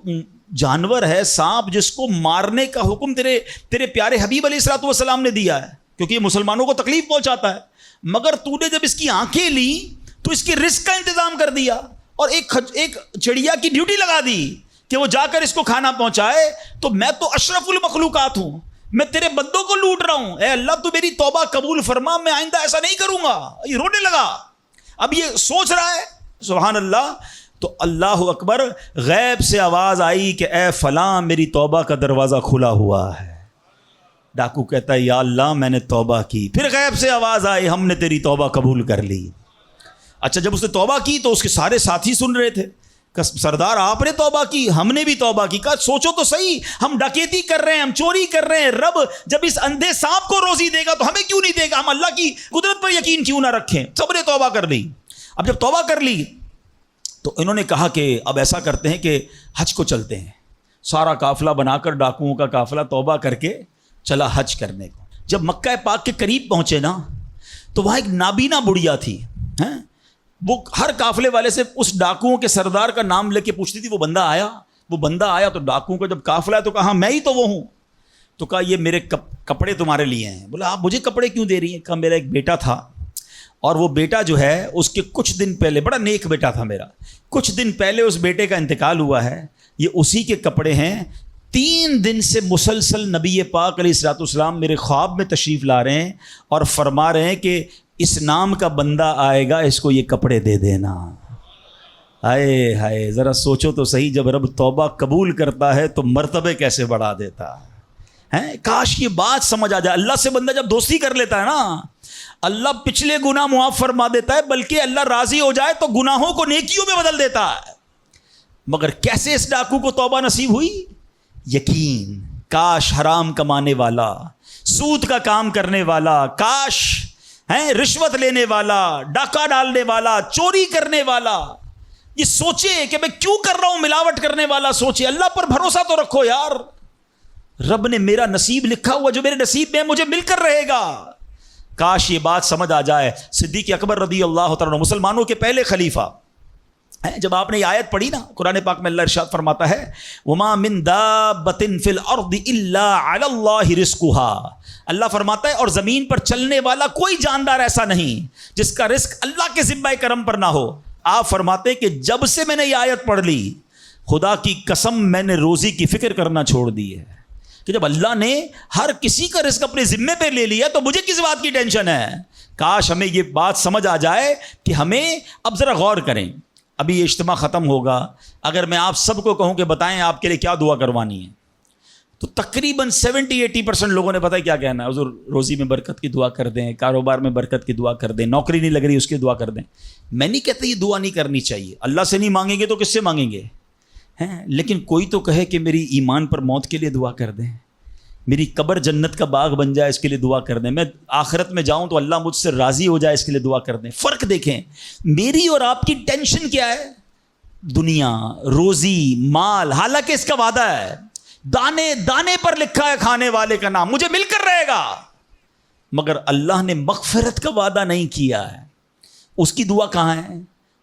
Speaker 2: جانور ہے سانپ جس کو مارنے کا حکم تیرے پیارے حبیب علیہ الصلوۃ والسلام نے دیا ہے, کیونکہ یہ مسلمانوں کو تکلیف پہنچاتا ہے. مگر تو نے جب اس کی آنکھیں لی تو اس کی رزق کا انتظام کر دیا اور ایک چڑیا کی ڈیوٹی لگا دی کہ وہ جا کر اس کو کھانا پہنچائے. تو میں تو اشرف المخلوقات ہوں, میں تیرے بندوں کو لوٹ رہا ہوں, اے اللہ تو میری توبہ قبول فرما, میں آئندہ ایسا نہیں کروں گا. یہ رونے لگا, اب یہ سوچ رہا ہے سبحان اللہ. تو اللہ اکبر, غیب سے آواز آئی کہ اے فلاں میری توبہ کا دروازہ کھلا ہوا ہے. ڈاکو کہتا ہے یا اللہ میں نے توبہ کی. پھر غیب سے آواز آئی ہم نے تیری توبہ قبول کر لی. اچھا جب اس نے توبہ کی تو اس کے سارے ساتھی سن رہے تھے, سردار آپ نے توبہ کی, ہم نے بھی توبہ کی. کہا سوچو تو صحیح, ہم ڈکیتی کر رہے ہیں, ہم چوری کر رہے ہیں, رب جب اس اندھے سانپ کو روزی دے گا تو ہمیں کیوں نہیں دے گا؟ ہم اللہ کی قدرت پر یقین کیوں نہ رکھیں؟ سب نے توبہ کر لی. اب جب توبہ کر لی تو انہوں نے کہا کہ اب ایسا کرتے ہیں کہ حج کو چلتے ہیں. سارا قافلہ بنا کر ڈاکوؤں کا قافلہ توبہ کر کے چلا حج کرنے کو. جب مکہ پاک کے قریب پہنچے نا تو وہاں ایک نابینا بڑھیا تھی, وہ ہر قافلے والے سے اس ڈاکوؤں کے سردار کا نام لے کے پوچھتی تھی. وہ بندہ آیا تو ڈاکوؤں کا جب قافلہ ہے تو کہا میں ہی تو وہ ہوں. تو کہا یہ میرے کپڑے تمہارے لیے ہیں. بولا آپ مجھے کپڑے کیوں دے رہی ہیں؟ کہا میرا ایک بیٹا تھا اور وہ بیٹا جو ہے اس کے کچھ دن پہلے, بڑا نیک بیٹا تھا میرا, کچھ دن پہلے اس بیٹے کا انتقال ہوا ہے, یہ اسی کے کپڑے ہیں. 3 دن سے مسلسل نبی پاک علیہ الصلوۃ والسلام میرے خواب میں تشریف لا رہے ہیں اور فرما رہے ہیں کہ اس نام کا بندہ آئے گا, اس کو یہ کپڑے دے دینا. ہائے ہائے, ذرا سوچو تو صحیح, جب رب توبہ قبول کرتا ہے تو مرتبے کیسے بڑھا دیتا ہے. کاش یہ بات سمجھ آ جائے. اللہ سے بندہ جب دوستی کر لیتا ہے نا, اللہ پچھلے گناہ معاف فرما دیتا ہے, بلکہ اللہ راضی ہو جائے تو گناہوں کو نیکیوں میں بدل دیتا ہے. مگر کیسے اس ڈاکو کو توبہ نصیب ہوئی؟ یقین. کاش حرام کمانے والا, سود کا کام کرنے والا, کاش رشوت لینے والا, ڈاکہ ڈالنے والا, چوری کرنے والا یہ سوچے کہ میں کیوں کر رہا ہوں, ملاوٹ کرنے والا سوچے. اللہ پر بھروسہ تو رکھو یار, رب نے میرا نصیب لکھا ہوا, جو میرے نصیب میں مجھے مل کر رہے گا. کاش یہ بات سمجھ آ جائے. صدیق اکبر رضی اللہ تعالیٰ عنہ مسلمانوں کے پہلے خلیفہ, جب آپ نے یہ آیت پڑھی نا قرآن پاک میں, اللہ ارشاد فرماتا ہے وما من دابۃ فی الارض الا علی اللہ رزقها. اللہ فرماتا ہے اور زمین پر چلنے والا کوئی جاندار ایسا نہیں جس کا رزق اللہ کے ذمہ کرم پر نہ ہو. آپ فرماتے ہیں کہ جب سے میں نے یہ آیت پڑھ لی, خدا کی قسم میں نے روزی کی فکر کرنا چھوڑ دی ہے. کہ جب اللہ نے ہر کسی کا رزق اپنے ذمے پہ لے لیا تو مجھے کس بات کی ٹینشن ہے. کاش ہمیں یہ بات سمجھ آ جائے کہ ہمیں اب ذرا غور کریں. ابھی یہ اجتماع ختم ہوگا, اگر میں آپ سب کو کہوں کہ بتائیں آپ کے لیے کیا دعا کروانی ہے, تو تقریباً 70-80% لوگوں نے پتہ کیا کہنا ہے, حضور روزی میں برکت کی دعا کر دیں, کاروبار میں برکت کی دعا کر دیں, نوکری نہیں لگ رہی اس کی دعا کر دیں. میں نہیں کہتا یہ دعا نہیں کرنی چاہیے, اللہ سے نہیں مانگیں گے تو کس سے مانگیں گے؟ لیکن کوئی تو کہے کہ میری ایمان پر موت کے لیے دعا کر دیں, میری قبر جنت کا باغ بن جائے اس کے لیے دعا کر دیں, میں آخرت میں جاؤں تو اللہ مجھ سے راضی ہو جائے اس کے لیے دعا کر دیں. فرق دیکھیں, میری اور آپ کی ٹینشن کیا ہے؟ دنیا, روزی, مال. حالانکہ اس کا وعدہ ہے, دانے دانے پر لکھا ہے کھانے والے کا نام, مجھے مل کر رہے گا. مگر اللہ نے مغفرت کا وعدہ نہیں کیا ہے. اس کی دعا کہاں ہے؟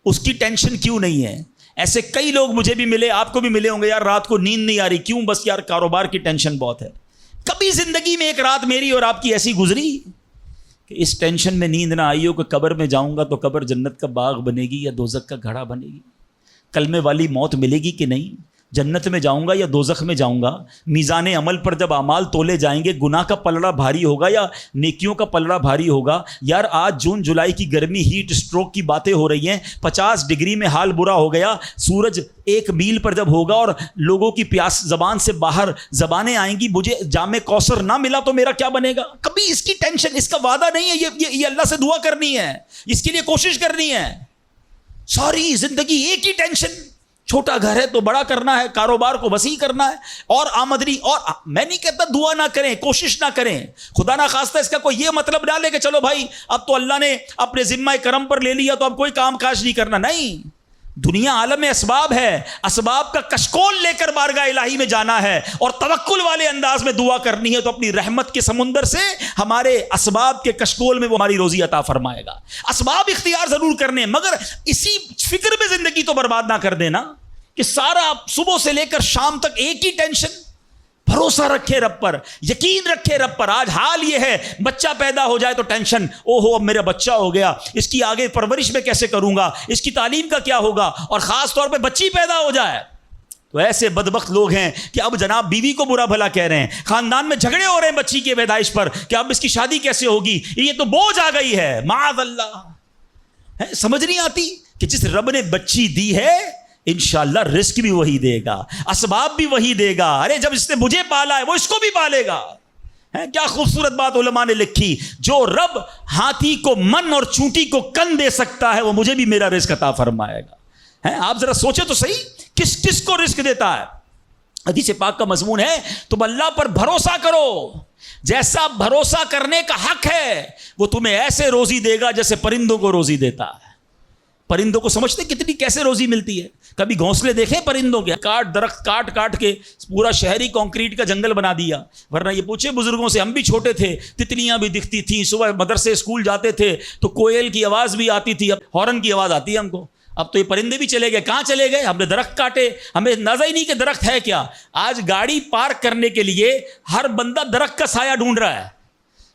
Speaker 2: اس کی ٹینشن کیوں نہیں ہے؟ ایسے کئی لوگ مجھے بھی ملے, آپ کو بھی ملے ہوں گے, یار رات کو نیند نہیں آ رہی, کیوں؟ بس یار کاروبار کی ٹینشن بہت ہے. کبھی زندگی میں ایک رات میری اور آپ کی ایسی گزری کہ اس ٹینشن میں نیند نہ آئی ہو کہ قبر میں جاؤں گا تو قبر جنت کا باغ بنے گی یا دوزخ کا گھڑا بنے گی؟ کلمے والی موت ملے گی کہ نہیں؟ جنت میں جاؤں گا یا دوزخ میں جاؤں گا؟ میزان عمل پر جب اعمال تولے جائیں گے گناہ کا پلڑا بھاری ہوگا یا نیکیوں کا پلڑا بھاری ہوگا؟ یار آج جون جولائی کی گرمی، ہیٹ اسٹروک کی باتیں ہو رہی ہیں، 50 ڈگری میں حال برا ہو گیا، سورج 1 میل پر جب ہوگا اور لوگوں کی پیاس زبان سے باہر زبانیں آئیں گی، مجھے جام کوثر نہ ملا تو میرا کیا بنے گا؟ کبھی اس کی ٹینشن، اس کا وعدہ نہیں ہے، یہ اللہ سے دعا کرنی ہے، اس کے لیے کوشش کرنی ہے۔ ساری زندگی ایک ہی ٹینشن، چھوٹا گھر ہے تو بڑا کرنا ہے، کاروبار کو وسیع کرنا ہے، اور آمدنی، اور میں نہیں کہتا دعا نہ کریں، کوشش نہ کریں، خدا نہ خواستہ اس کا کوئی یہ مطلب نہ لے کہ چلو بھائی اب تو اللہ نے اپنے ذمہ کرم پر لے لیا تو اب کوئی کام کاج نہیں کرنا۔ نہیں، دنیا عالم اسباب ہے، اسباب کا کشکول لے کر بارگاہ الہی میں جانا ہے اور توکل والے انداز میں دعا کرنی ہے، تو اپنی رحمت کے سمندر سے ہمارے اسباب کے کشکول میں وہ ہماری روزی عطا فرمائے گا۔ اسباب اختیار ضرور کرنے، مگر اسی فکر میں زندگی تو برباد نہ کر دینا کہ سارا صبح سے لے کر شام تک ایک ہی ٹینشن۔ بھروسہ رکھے رب پر، یقین رکھے رب پر۔ آج حال یہ ہے، بچہ پیدا ہو جائے تو ٹینشن، او ہو اب میرا بچہ ہو گیا، اس کی آگے پرورش میں کیسے کروں گا، اس کی تعلیم کا کیا ہوگا، اور خاص طور پہ بچی پیدا ہو جائے تو ایسے بدبخت لوگ ہیں کہ اب جناب بیوی کو برا بھلا کہہ رہے ہیں، خاندان میں جھگڑے ہو رہے ہیں بچی کی پیدائش پر کہ اب اس کی شادی کیسے ہوگی، یہ تو بوجھ آ گئی ہے، معاذ اللہ۔ سمجھ نہیں آتی کہ جس رب نے بچی دی ہے انشاءاللہ رزق بھی وہی دے گا، اسباب بھی وہی دے گا۔ ارے جب اس نے مجھے پالا ہے وہ اس کو بھی پالے گا۔ کیا خوبصورت بات علماء نے لکھی، جو رب ہاتھی کو من اور چونٹی کو کن دے سکتا ہے وہ مجھے بھی میرا رزق عطا فرمائے گا۔ آپ ذرا سوچے تو صحیح، کس کس کو رزق دیتا ہے؟ حدیث پاک کا مضمون ہے تم اللہ پر بھروسہ کرو، جیسا بھروسہ کرنے کا حق ہے وہ تمہیں ایسے روزی دے گا جیسے پرندوں کو روزی دیتا ہے۔ پرندوں کو سمجھتے کتنی کیسے روزی ملتی ہے؟ کبھی گھونسلے دیکھیں پرندوں کے؟ درخت کاٹ کے پورا شہری کانکریٹ کا جنگل بنا دیا۔ ورنہ یہ پوچھے بزرگوں سے، ہم بھی چھوٹے تھے تتلیاں بھی دکھتی تھیں، صبح مدرسے اسکول جاتے تھے تو کوئل کی آواز بھی آتی تھی، اب ہارن کی آواز آتی ہے ہم کو۔ اب تو یہ پرندے بھی چلے گئے، کہاں چلے گئے؟ ہم نے درخت کاٹے، ہمیں اندازہ ہی نہیں کہ درخت ہے کیا۔ آج گاڑی پارک کرنے کے لیے ہر بندہ درخت کا سایہ ڈھونڈ رہا ہے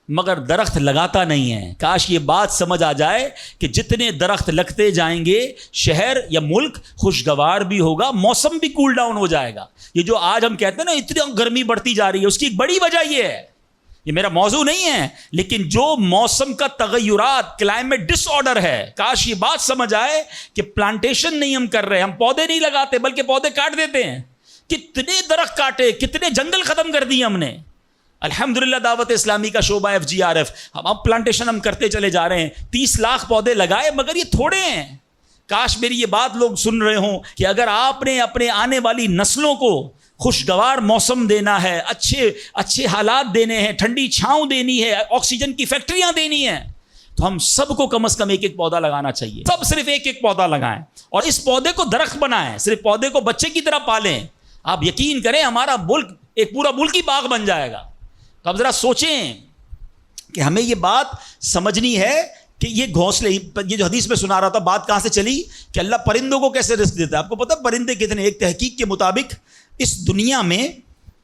Speaker 2: مگر درخت لگاتا نہیں ہے۔ کاش یہ بات سمجھ آ جائے کہ جتنے درخت لگتے جائیں گے شہر یا ملک خوشگوار بھی ہوگا، موسم بھی کول ڈاؤن ہو جائے گا۔ یہ جو آج ہم کہتے ہیں نا اتنی گرمی بڑھتی جا رہی ہے، اس کی ایک بڑی وجہ یہ ہے، یہ میرا موضوع نہیں ہے، لیکن جو موسم کا تغیرات، کلائمیٹ ڈس آرڈر ہے، کاش یہ بات سمجھ آئے کہ پلانٹیشن نہیں ہم کر رہے، ہم پودے نہیں لگاتے بلکہ پودے کاٹ دیتے ہیں۔ کتنے درخت کاٹے، کتنے جنگل ختم کر دیے ہم نے۔ الحمدللہ دعوت اسلامی کا شعبہ FGRF، اب پلانٹیشن ہم کرتے چلے جا رہے ہیں، 30 لاکھ پودے لگائے مگر یہ تھوڑے ہیں۔ کاش میری یہ بات لوگ سن رہے ہوں کہ اگر آپ نے اپنے آنے والی نسلوں کو خوشگوار موسم دینا ہے، اچھے حالات دینے ہیں، ٹھنڈی چھاؤں دینی ہے، آکسیجن کی فیکٹریاں دینی ہیں، تو ہم سب کو کم از کم ایک پودا لگانا چاہیے۔ سب صرف ایک پودا لگائیں اور اس پودے کو درخت بنائیں، صرف پودے کو بچے کی طرح پالیں۔ آپ یقین کریں ہمارا ملک ایک پورا ملک ہی باغ بن جائے گا۔ تو اب ذرا سوچیں کہ ہمیں یہ بات سمجھنی ہے کہ یہ گھونسلے، یہ جو حدیث میں سنا رہا تھا بات کہاں سے چلی کہ اللہ پرندوں کو کیسے رزق دیتا ہے۔ آپ کو پتہ پرندے کتنے؟ ایک تحقیق کے مطابق اس دنیا میں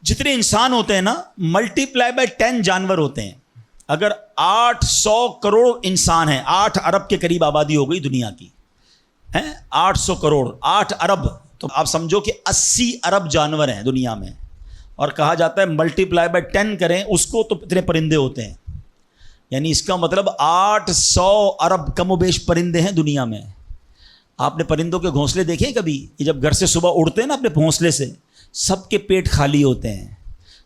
Speaker 2: جتنے انسان ہوتے ہیں نا، ملٹیپلائی بائی 10 جانور ہوتے ہیں۔ اگر 800 کروڑ انسان ہیں، 8 ارب کے قریب آبادی ہو گئی دنیا کی، 800 کروڑ، 8 ارب، تو آپ سمجھو کہ 80 ارب جانور ہیں دنیا میں، اور کہا جاتا ہے ملٹیپلائی بائی 10 کریں اس کو تو اتنے پرندے ہوتے ہیں، یعنی اس کا مطلب 800 ارب کم و بیش پرندے ہیں دنیا میں۔ آپ نے پرندوں کے گھونسلے دیکھے کبھی؟ یہ جب گھر سے صبح اڑتے ہیں نا اپنے گھونسلے سے، سب کے پیٹ خالی ہوتے ہیں،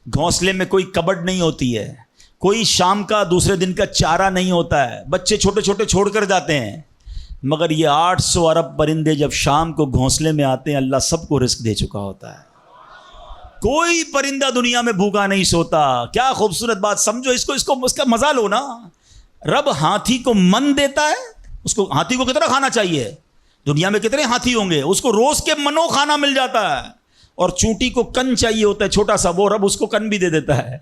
Speaker 2: گھونسلے میں کوئی کبڈ نہیں ہوتی ہے، کوئی شام کا دوسرے دن کا چارہ نہیں ہوتا ہے، بچے چھوٹے چھوٹے چھوڑ کر جاتے ہیں، مگر یہ 800 ارب پرندے جب شام کو گھونسلے میں آتے ہیں اللہ سب کو رزق دے چکا ہوتا ہے۔ کوئی پرندہ دنیا میں بھوکا نہیں سوتا۔ کیا خوبصورت بات، سمجھو اس کا مزہ لو نا۔ رب ہاتھی کو من دیتا ہے، اس کو ہاتھی کو کتنا کھانا چاہیے؟ دنیا میں کتنے ہاتھی ہوں گے، اس کو روز کے منو کھانا مل جاتا ہے، اور چونٹی کو کن چاہیے ہوتا ہے چھوٹا سا، وہ رب اس کو کن بھی دے دیتا ہے،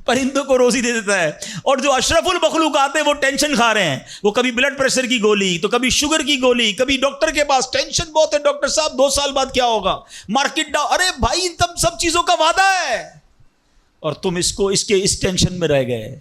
Speaker 2: پرندوں کو روزی دے دیتا ہے۔ اور جو اشرف المخلوقات ہیں وہ ٹینشن کھا رہے ہیں، وہ کبھی بلڈ پریشر کی گولی تو کبھی شوگر کی گولی، کبھی ڈاکٹر کے پاس، ٹینشن بہت ہے ڈاکٹر صاحب 2 سال بعد کیا ہوگا، مارکیٹ ڈاؤن۔ ارے بھائی تب سب چیزوں کا وعدہ ہے اور تم اس ٹینشن میں رہ گئے۔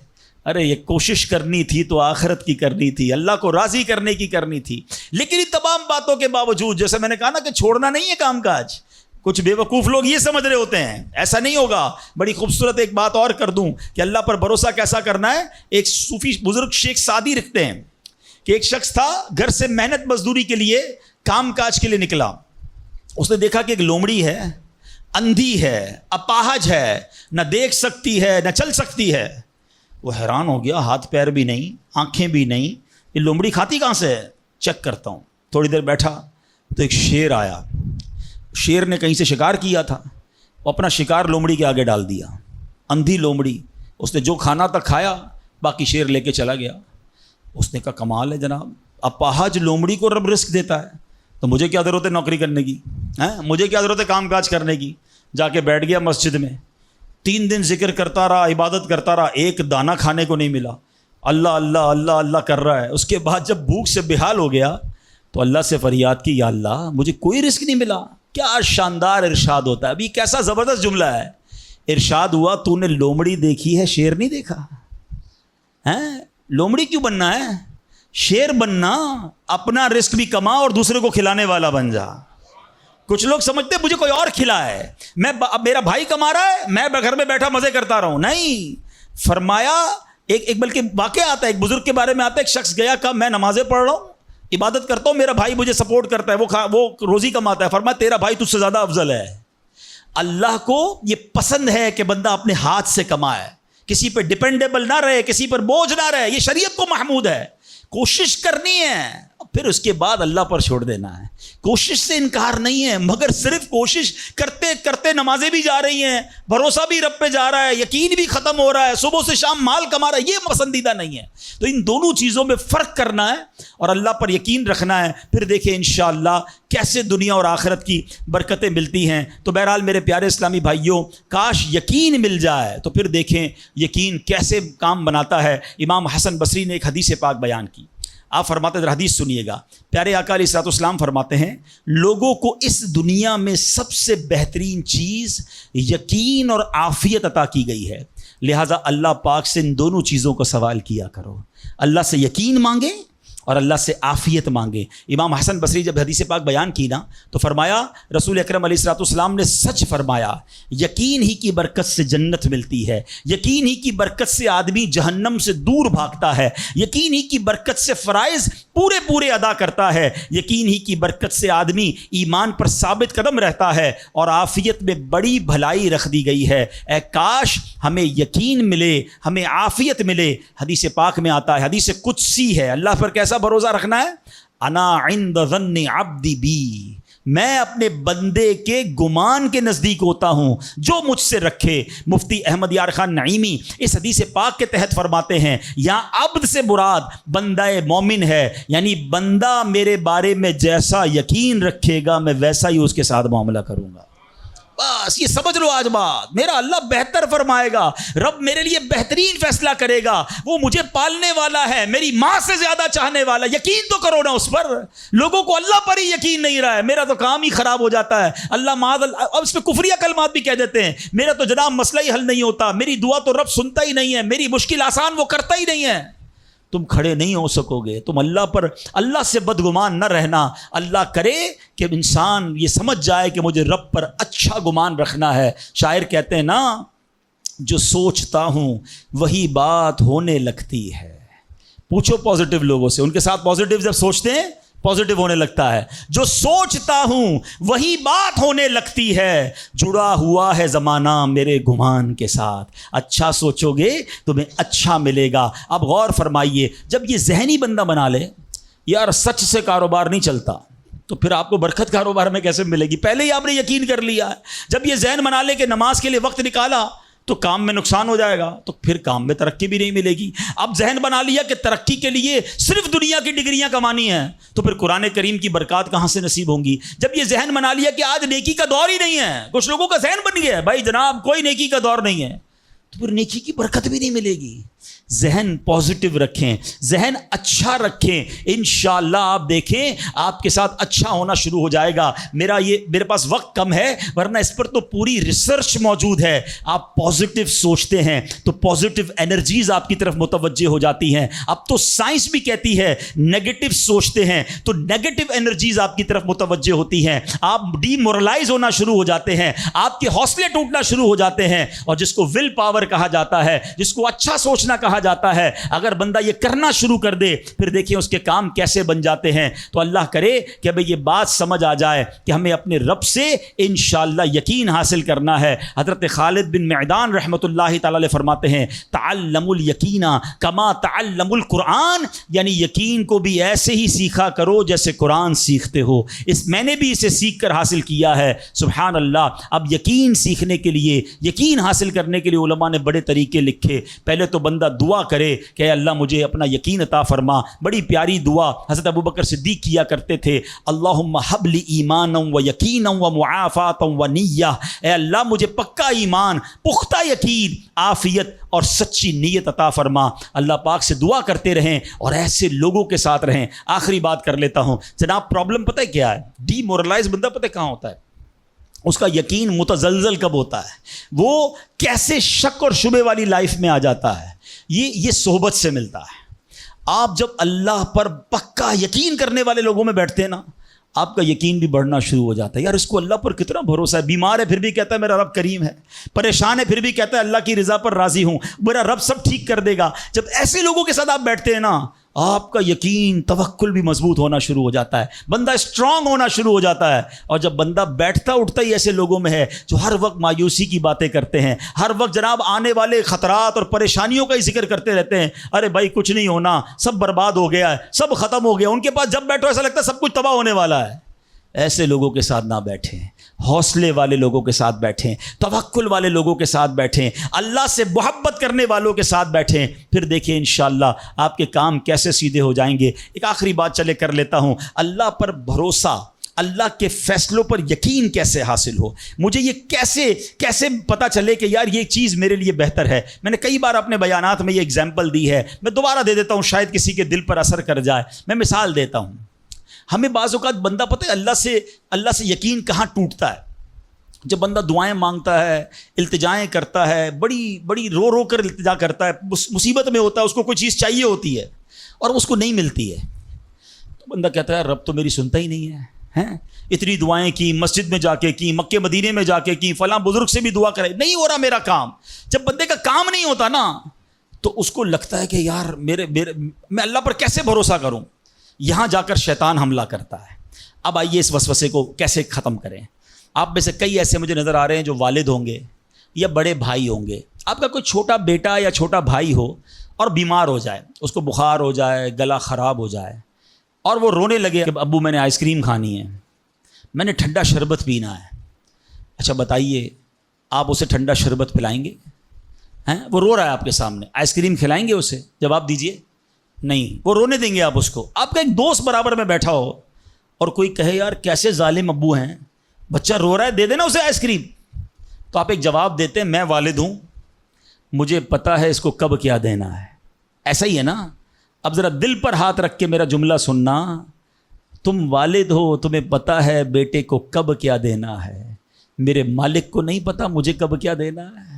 Speaker 2: ارے یہ کوشش کرنی تھی تو آخرت کی کرنی تھی، اللہ کو راضی کرنے کی کرنی تھی، لیکن ان تمام باتوں کے باوجود جیسے میں نے کہا نا کہ چھوڑنا نہیں ہے کام کاج، کچھ بیوقوف لوگ یہ سمجھ رہے ہوتے ہیں ایسا نہیں ہوگا. بڑی خوبصورت ایک بات اور کر دوں کہ اللہ پر بھروسہ کیسا کرنا ہے. ایک صوفی بزرگ شیخ سعدی لکھتے ہیں کہ ایک شخص تھا گھر سے محنت مزدوری کے لیے کام کاج کے لیے نکلا. اس نے دیکھا کہ ایک لومڑی ہے, اندھی ہے, اپاہج ہے, نہ دیکھ سکتی ہے نہ چل سکتی ہے. وہ حیران ہو گیا, ہاتھ پیر بھی نہیں, آنکھیں بھی نہیں, یہ لومڑی کھاتی کہاں سے ہے, چیک کرتا ہوں. تھوڑی دیر بیٹھا تو ایک شیر آیا. شیر نے کہیں سے شکار کیا تھا, وہ اپنا شکار لومڑی کے آگے ڈال دیا. اندھی لومڑی, اس نے جو کھانا تھا کھایا, باقی شیر لے کے چلا گیا. اس نے کہا کمال ہے جناب, اپاہج لومڑی کو رب رزق دیتا ہے تو مجھے کیا ضرورت ہے نوکری کرنے کی, مجھے کیا ضرورت ہے کام کاج کرنے کی. جا کے بیٹھ گیا مسجد میں, 3 دن ذکر کرتا رہا, عبادت کرتا رہا, ایک دانہ کھانے کو نہیں ملا. اللہ اللہ اللہ اللہ کر رہا ہے. اس کے بعد جب بھوک سے بحال ہو گیا تو اللہ سے فریاد کی, یا اللہ مجھے کوئی رزق نہیں ملا. کیا شاندار ارشاد ہوتا ہے. ابھی کیسا زبردست جملہ ہے. ارشاد ہوا تو نے لومڑی دیکھی ہے, شیر نہیں دیکھا. لومڑی کیوں بننا ہے, شیر بننا, اپنا رزق بھی کما اور دوسرے کو کھلانے والا بن جا. کچھ لوگ سمجھتے مجھے کوئی اور کھلا ہے, میرا بھائی کما رہا ہے, میں گھر میں بیٹھا مزے کرتا رہا ہوں. نہیں, فرمایا ایک بلکہ واقعہ آتا ہے, ایک بزرگ کے بارے میں آتا ہے. ایک شخص گیا, کہا میں نمازیں پڑھ رہا ہوں, عبادت کرتا ہوں, میرا بھائی مجھے سپورٹ کرتا ہے, وہ روزی کماتا ہے. فرمایا تیرا بھائی تجھ سے زیادہ افضل ہے. اللہ کو یہ پسند ہے کہ بندہ اپنے ہاتھ سے کمائے, کسی پہ ڈپینڈیبل نہ رہے, کسی پر بوجھ نہ رہے. یہ شریعت کو محمود ہے. کوشش کرنی ہے, پھر اس کے بعد اللہ پر چھوڑ دینا ہے. کوشش سے انکار نہیں ہے, مگر صرف کوشش کرتے کرتے نمازیں بھی جا رہی ہیں, بھروسہ بھی رب پہ جا رہا ہے, یقین بھی ختم ہو رہا ہے, صبح سے شام مال کما رہا ہے, یہ پسندیدہ نہیں ہے. تو ان دونوں چیزوں میں فرق کرنا ہے اور اللہ پر یقین رکھنا ہے. پھر دیکھیں انشاءاللہ کیسے دنیا اور آخرت کی برکتیں ملتی ہیں. تو بہرحال میرے پیارے اسلامی بھائیوں, کاش یقین مل جائے تو پھر دیکھیں یقین کیسے کام بناتا ہے. امام حسن بصری نے ایک حدیث پاک بیان کی. آپ فرماتے ہیں, حدیث سنیے گا. پیارے آقا علیہ الصلوۃ والسلام فرماتے ہیں, لوگوں کو اس دنیا میں سب سے بہترین چیز یقین اور عافیت عطا کی گئی ہے. لہٰذا اللہ پاک سے ان دونوں چیزوں کو سوال کیا کرو. اللہ سے یقین مانگیں اور اللہ سے عافیت مانگے. امام حسن بصری جب حدیث پاک بیان کی نا تو فرمایا, رسول اکرم علیہ الصلوۃ والسلام نے سچ فرمایا, یقین ہی کی برکت سے جنت ملتی ہے, یقین ہی کی برکت سے آدمی جہنم سے دور بھاگتا ہے, یقین ہی کی برکت سے فرائض پورے ادا کرتا ہے, یقین ہی کی برکت سے آدمی ایمان پر ثابت قدم رہتا ہے, اور عافیت میں بڑی بھلائی رکھ دی گئی ہے. اے کاش ہمیں یقین ملے, ہمیں عافیت ملے. حدیث پاک میں آتا ہے, حدیث قدسی ہے, اللہ پر کیسا بھروسہ رکھنا ہے, انا عند ظن عبدی بی, میں اپنے بندے کے گمان کے نزدیک ہوتا ہوں جو مجھ سے رکھے. مفتی احمد یار خان نعیمی اس حدیث پاک کے تحت فرماتے ہیں, یہاں عبد سے مراد بندہ مومن ہے, یعنی بندہ میرے بارے میں جیسا یقین رکھے گا میں ویسا ہی اس کے ساتھ معاملہ کروں گا. بس یہ سمجھ لو آج بات, میرا اللہ بہتر فرمائے گا, رب میرے لیے بہترین فیصلہ کرے گا. وہ مجھے پالنے والا ہے, میری ماں سے زیادہ چاہنے والا. یقین تو کرو نا اس پر. لوگوں کو اللہ پر ہی یقین نہیں رہا ہے, میرا تو کام ہی خراب ہو جاتا ہے, اللہ معاذ اللہ. اب اس پہ کفریہ کلمات بھی کہہ دیتے ہیں, میرا تو جناب مسئلہ ہی حل نہیں ہوتا, میری دعا تو رب سنتا ہی نہیں ہے, میری مشکل آسان وہ کرتا ہی نہیں ہے. تم کھڑے نہیں ہو سکو گے. تم اللہ سے بدگمان نہ رہنا. اللہ کرے کہ انسان یہ سمجھ جائے کہ مجھے رب پر اچھا گمان رکھنا ہے. شاعر کہتے ہیں نا, جو سوچتا ہوں وہی بات ہونے لگتی ہے. پوچھو پازیٹیو لوگوں سے, ان کے ساتھ پازیٹیو جب سوچتے ہیں پازیٹیو ہونے لگتا ہے. جو سوچتا ہوں وہی بات ہونے لگتی ہے, جڑا ہوا ہے زمانہ میرے گمان کے ساتھ. اچھا سوچو گے تمہیں اچھا ملے گا. اب غور فرمائیے, جب یہ ذہنی بندہ بنا لے, یار سچ سے کاروبار نہیں چلتا, تو پھر آپ کو برکت کاروبار میں کیسے ملے گی؟ پہلے ہی آپ نے یقین کر لیا ہے. جب یہ ذہن بنا لے کہ نماز کے لیے وقت نکالا تو کام میں نقصان ہو جائے گا, تو پھر کام میں ترقی بھی نہیں ملے گی. اب ذہن بنا لیا کہ ترقی کے لیے صرف دنیا کی ڈگریاں کمانی ہیں, تو پھر قرآن کریم کی برکات کہاں سے نصیب ہوں گی؟ جب یہ ذہن بنا لیا کہ آج نیکی کا دور ہی نہیں ہے, کچھ لوگوں کا ذہن بن گیا ہے بھائی جناب کوئی نیکی کا دور نہیں ہے, تو پھر نیکی کی برکت بھی نہیں ملے گی. ذہن پازیٹیو رکھیں، ذہن اچھا رکھیں، انشاءاللہ آپ دیکھیں آپ کے ساتھ اچھا ہونا شروع ہو جائے گا۔ میرے پاس وقت کم ہے ورنہ اس پر تو پوری ریسرچ موجود ہے۔ آپ پازیٹیو سوچتے ہیں تو پازیٹیو انرجیز آپ کی طرف متوجہ ہو جاتی ہیں۔ اب تو سائنس بھی کہتی ہے نیگیٹو سوچتے ہیں تو نیگیٹو انرجیز آپ کی طرف متوجہ ہوتی ہیں، آپ ڈی مورلائز ہونا شروع ہو جاتے ہیں، آپ کے حوصلے ٹوٹنا شروع ہو جاتے ہیں۔ اور جس کو ول پاور کہا جاتا ہے، جس کو اچھا سوچنا کہا جاتا ہے، اگر بندہ یہ کرنا شروع کر دے پھر دیکھیں اس کے کام کیسے بن جاتے ہیں۔ تو اللہ کرے کہ بھئی یہ بات سمجھ آ جائے کہ ہمیں اپنے رب سے انشاءاللہ یقین حاصل کرنا ہے۔ حضرت خالد بن معدان رحمۃ اللہ تعالی علیہ فرماتے ہیں تعلموا الیقین کما تعلموا القرآن، یعنی یقین کو بھی ایسے ہی سیکھا کرو جیسے قرآن سیکھتے ہو۔ میں نے بھی اسے سیکھ کر حاصل کیا ہے۔ سبحان اللہ۔ اب یقین سیکھنے کے لیے، یقین حاصل کرنے کے لیے علماء نے بڑے طریقے لکھے۔ پہلے تو بندہ دعا کرے کہ اے اللہ مجھے اپنا یقین عطا فرما۔ بڑی پیاری دعا حضرت ابوبکر صدیق کیا کرتے تھے، اللہم حب لی ایمانا و یقینا و معافاتا و نیہ، اے اللہ مجھے پکا ایمان، پختہ یقین، عافیت اور سچی نیت عطا فرما۔ اللہ پاک سے دعا کرتے رہیں اور ایسے لوگوں کے ساتھ رہیں۔ آخری بات کر لیتا ہوں جناب، پرابلم پتہ ہے کیا ہے؟ ڈی مورلائز بندہ پتہ کہاں ہوتا ہے؟ اس کا یقین متزلزل کب ہوتا ہے؟ وہ کیسے شک اور شبے والی لائف میں آ جاتا ہے؟ یہ صحبت سے ملتا ہے۔ آپ جب اللہ پر پکا یقین کرنے والے لوگوں میں بیٹھتے ہیں نا، آپ کا یقین بھی بڑھنا شروع ہو جاتا ہے۔ یار اس کو اللہ پر کتنا بھروسہ ہے، بیمار ہے پھر بھی کہتا ہے میرا رب کریم ہے، پریشان ہے پھر بھی کہتا ہے اللہ کی رضا پر راضی ہوں، میرا رب سب ٹھیک کر دے گا۔ جب ایسے لوگوں کے ساتھ آپ بیٹھتے ہیں نا، آپ کا یقین توکل بھی مضبوط ہونا شروع ہو جاتا ہے، بندہ اسٹرانگ ہونا شروع ہو جاتا ہے۔ اور جب بندہ بیٹھتا اٹھتا ہی ایسے لوگوں میں ہے جو ہر وقت مایوسی کی باتیں کرتے ہیں، ہر وقت جناب آنے والے خطرات اور پریشانیوں کا ہی ذکر کرتے رہتے ہیں، ارے بھائی کچھ نہیں ہونا، سب برباد ہو گیا ہے، سب ختم ہو گیا، ان کے پاس جب بیٹھو ایسا لگتا ہے سب کچھ تباہ ہونے والا ہے۔ ایسے لوگوں کے ساتھ نہ بیٹھیں، حوصلے والے لوگوں کے ساتھ بیٹھیں، توکل والے لوگوں کے ساتھ بیٹھیں، اللہ سے محبت کرنے والوں کے ساتھ بیٹھیں، پھر دیکھیں انشاءاللہ آپ کے کام کیسے سیدھے ہو جائیں گے۔ ایک آخری بات چلے کر لیتا ہوں، اللہ پر بھروسہ، اللہ کے فیصلوں پر یقین کیسے حاصل ہو؟ مجھے یہ کیسے پتہ چلے کہ یار یہ چیز میرے لیے بہتر ہے؟ میں نے کئی بار اپنے بیانات میں یہ اگزامپل دی ہے، میں دوبارہ دے دیتا ہوں، شاید کسی کے دل پر اثر کر جائے۔ میں مثال دیتا ہوں، ہمیں بعض اوقات بندہ پتہ ہے اللہ سے یقین کہاں ٹوٹتا ہے؟ جب بندہ دعائیں مانگتا ہے، التجائیں کرتا ہے، بڑی رو کر التجا کرتا ہے، مصیبت میں ہوتا ہے، اس کو کوئی چیز چاہیے ہوتی ہے اور اس کو نہیں ملتی ہے، تو بندہ کہتا ہے رب تو میری سنتا ہی نہیں ہے، اتنی دعائیں کی، مسجد میں جا کے کی، مکے مدینے میں جا کے کی، فلاں بزرگ سے بھی دعا کرے، نہیں ہو رہا میرا کام۔ جب بندے کا کام نہیں ہوتا نا تو اس کو لگتا ہے کہ یار میں اللہ پر کیسے بھروسہ کروں؟ یہاں جا کر شیطان حملہ کرتا ہے۔ اب آئیے اس وسوسے کو کیسے ختم کریں۔ آپ میں سے کئی ایسے مجھے نظر آ رہے ہیں جو والد ہوں گے یا بڑے بھائی ہوں گے، آپ کا کوئی چھوٹا بیٹا یا چھوٹا بھائی ہو اور بیمار ہو جائے، اس کو بخار ہو جائے، گلا خراب ہو جائے اور وہ رونے لگے کہ ابو میں نے آئس کریم کھانی ہے، میں نے ٹھنڈا شربت پینا ہے۔ اچھا بتائیے آپ اسے ٹھنڈا شربت پلائیں گے؟ وہ رو رہا ہے آپ کے سامنے، آئس کریم کھلائیں گے اسے؟ جواب دیجئے نہیں، وہ رونے دیں گے آپ اس کو۔ آپ کا ایک دوست برابر میں بیٹھا ہو اور کوئی کہے یار کیسے ظالم ابو ہیں، بچہ رو رہا ہے دے دینا اسے آئس کریم، تو آپ ایک جواب دیتے ہیں میں والد ہوں، مجھے پتا ہے اس کو کب کیا دینا ہے۔ ایسا ہی ہے نا؟ اب ذرا دل پر ہاتھ رکھ کے میرا جملہ سننا، تم والد ہو، تمہیں پتا ہے بیٹے کو کب کیا دینا ہے، میرے مالک کو نہیں پتا مجھے کب کیا دینا ہے۔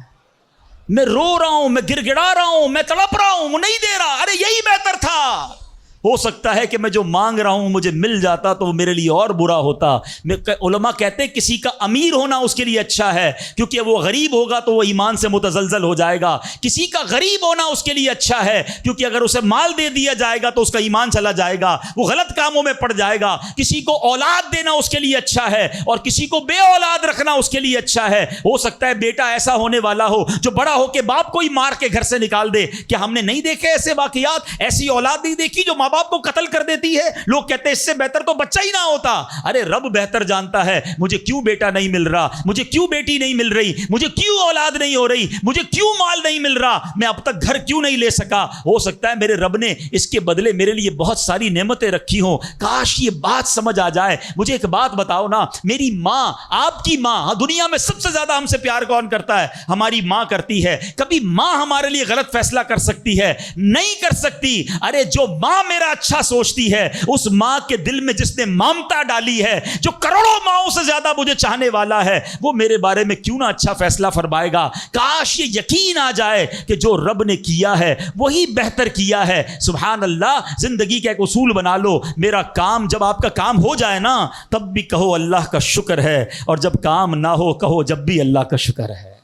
Speaker 2: میں رو رہا ہوں، میں گڑ گڑا رہا ہوں، میں تڑپ رہا ہوں، وہ نہیں دے رہا، ارے یہی بہتر تھا۔ ہو سکتا ہے کہ میں جو مانگ رہا ہوں مجھے مل جاتا تو وہ میرے لیے اور برا ہوتا۔ علماء کہتے ہیں کسی کا امیر ہونا اس کے لیے اچھا ہے، کیونکہ وہ غریب ہوگا تو وہ ایمان سے متزلزل ہو جائے گا۔ کسی کا غریب ہونا اس کے لیے اچھا ہے، کیونکہ اگر اسے مال دے دیا جائے گا تو اس کا ایمان چلا جائے گا، وہ غلط کاموں میں پڑ جائے گا۔ کسی کو اولاد دینا اس کے لیے اچھا ہے اور کسی کو بے اولاد رکھنا اس کے لیے اچھا ہے۔ ہو سکتا ہے بیٹا ایسا ہونے والا ہو جو بڑا ہو کے باپ کو ہی مار کے گھر سے نکال دے۔ کیا ہم نے نہیں دیکھے ایسے واقعات؟ ایسی اولاد نہیں دیکھی جو ماں باپ کو قتل کر دیتی ہے. لوگ کہتے ہیں اس سے بہتر تو بچہ ہی نہ ہوتا. ارے رب بہتر جانتا ہے مجھے کیوں بیٹا نہیں مل رہا, مجھے کیوں بیٹی نہیں مل رہی, مجھے کیوں اولاد نہیں ہو رہی, مجھے کیوں مال نہیں مل رہا, میں اب تک گھر کیوں نہیں لے سکا. ہو سکتا ہے میرے رب نے اس کے بدلے میرے لیے بہت ساری نعمتیں رکھی ہوں. کاش یہ بات سمجھ آ جائے. مجھے ایک بات بتاؤ نا, میری ماں, آپ کی ماں, دنیا میں سب سے زیادہ ہم سے پیار کون کرتا ہے؟ ہماری ماں کرتی ہے. کبھی ماں ہمارے لیے غلط فیصلہ کر سکتی ہے؟ نہیں کر سکتی. ارے جو ماں میرا اچھا سوچتی ہے, اس ماں کے دل میں جس نے ممتا ڈالی ہے, جو کروڑوں ماؤں سے زیادہ مجھے چاہنے والا ہے, وہ میرے بارے میں کیوں نہ اچھا فیصلہ فرمائے گا. کاش یہ یقین آ جائے کہ جو رب نے کیا ہے وہی بہتر کیا ہے. سبحان اللہ. زندگی کا ایک اصول بنا لو, میرا کام, جب آپ کا کام ہو جائے نا تب بھی کہو اللہ کا شکر ہے, اور جب کام نہ ہو کہو جب بھی اللہ کا شکر ہے.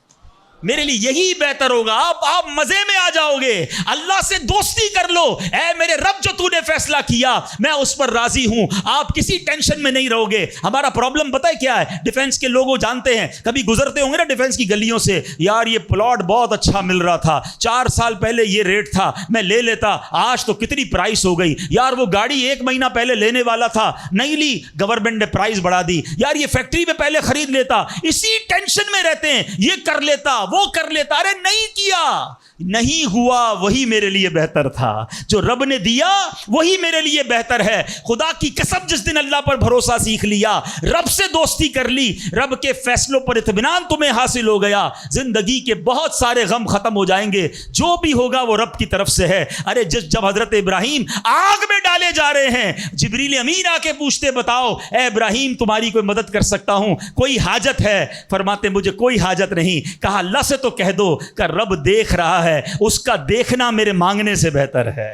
Speaker 2: میرے لیے یہی بہتر ہوگا. آپ مزے میں آ جاؤ گے. اللہ سے دوستی کر لو. اے میرے رب, جو تو نے فیصلہ کیا میں اس پر راضی ہوں. آپ کسی ٹینشن میں نہیں رہو گے. ہمارا پرابلم پتہ ہے کیا ہے؟ ڈیفنس کے لوگ جانتے ہیں, کبھی گزرتے ہوں گے نا ڈیفنس کی گلیوں سے, یار یہ پلاٹ بہت اچھا مل رہا تھا, 4 سال پہلے یہ ریٹ تھا, میں لے لیتا, آج تو کتنی پرائس ہو گئی. یار وہ گاڑی 1 مہینہ پہلے لینے والا تھا, نہیں لی, گورنمنٹ نے پرائس بڑھا دی. یار یہ فیکٹری میں پہلے خرید لیتا. اسی ٹینشن میں رہتے ہیں, یہ کر لیتا, وہ کر لیتا. ارے نہیں کیا, نہیں ہوا, وہی میرے لیے بہتر تھا. جو رب نے دیا وہی میرے لیے بہتر ہے. خدا کی قسم, جس دن اللہ پر بھروسہ سیکھ لیا, رب سے دوستی کر لی, رب کے فیصلوں پر اطمینان تمہیں حاصل ہو گیا, زندگی کے بہت سارے غم ختم ہو جائیں گے. جو بھی ہوگا وہ رب کی طرف سے ہے. ارے جب حضرت ابراہیم آگ میں ڈالے جا رہے ہیں, جبریل امین آ کے پوچھتے, بتاؤ اے ابراہیم تمہاری کوئی مدد کر سکتا ہوں, کوئی حاجت ہے؟ فرماتے مجھے کوئی حاجت نہیں. کہا اللہ سے تو کہہ دو کہ رب دیکھ رہا ہے, اس کا دیکھنا میرے مانگنے سے بہتر ہے.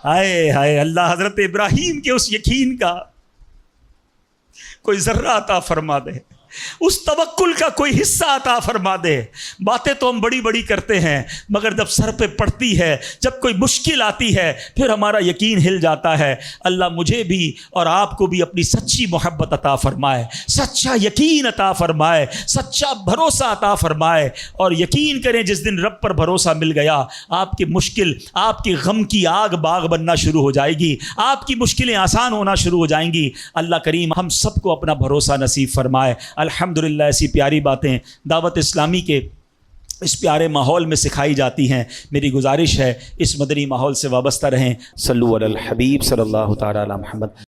Speaker 2: ہائے ہائے اللہ, حضرت ابراہیم کے اس یقین کا کوئی ذرہ عطا فرما دے, اس توکل کا کوئی حصہ عطا فرما دے. باتیں تو ہم بڑی بڑی کرتے ہیں, مگر جب سر پہ پڑتی ہے, جب کوئی مشکل آتی ہے, پھر ہمارا یقین ہل جاتا ہے. اللہ مجھے بھی اور آپ کو بھی اپنی سچی محبت عطا فرمائے, سچا یقین عطا فرمائے, سچا بھروسہ عطا فرمائے. اور یقین کریں جس دن رب پر بھروسہ مل گیا, آپ کی مشکل, آپ کی غم کی آگ باغ بننا شروع ہو جائے گی, آپ کی مشکلیں آسان ہونا شروع ہو جائیں گی. اللہ کریم ہم سب کو اپنا بھروسہ نصیب فرمائے. الحمدللہ ایسی پیاری باتیں دعوت اسلامی کے اس پیارے ماحول میں سکھائی جاتی ہیں. میری گزارش ہے اس مدنی ماحول سے وابستہ رہیں. صلو علی الحبیب صلی اللہ تعالی علی محمد.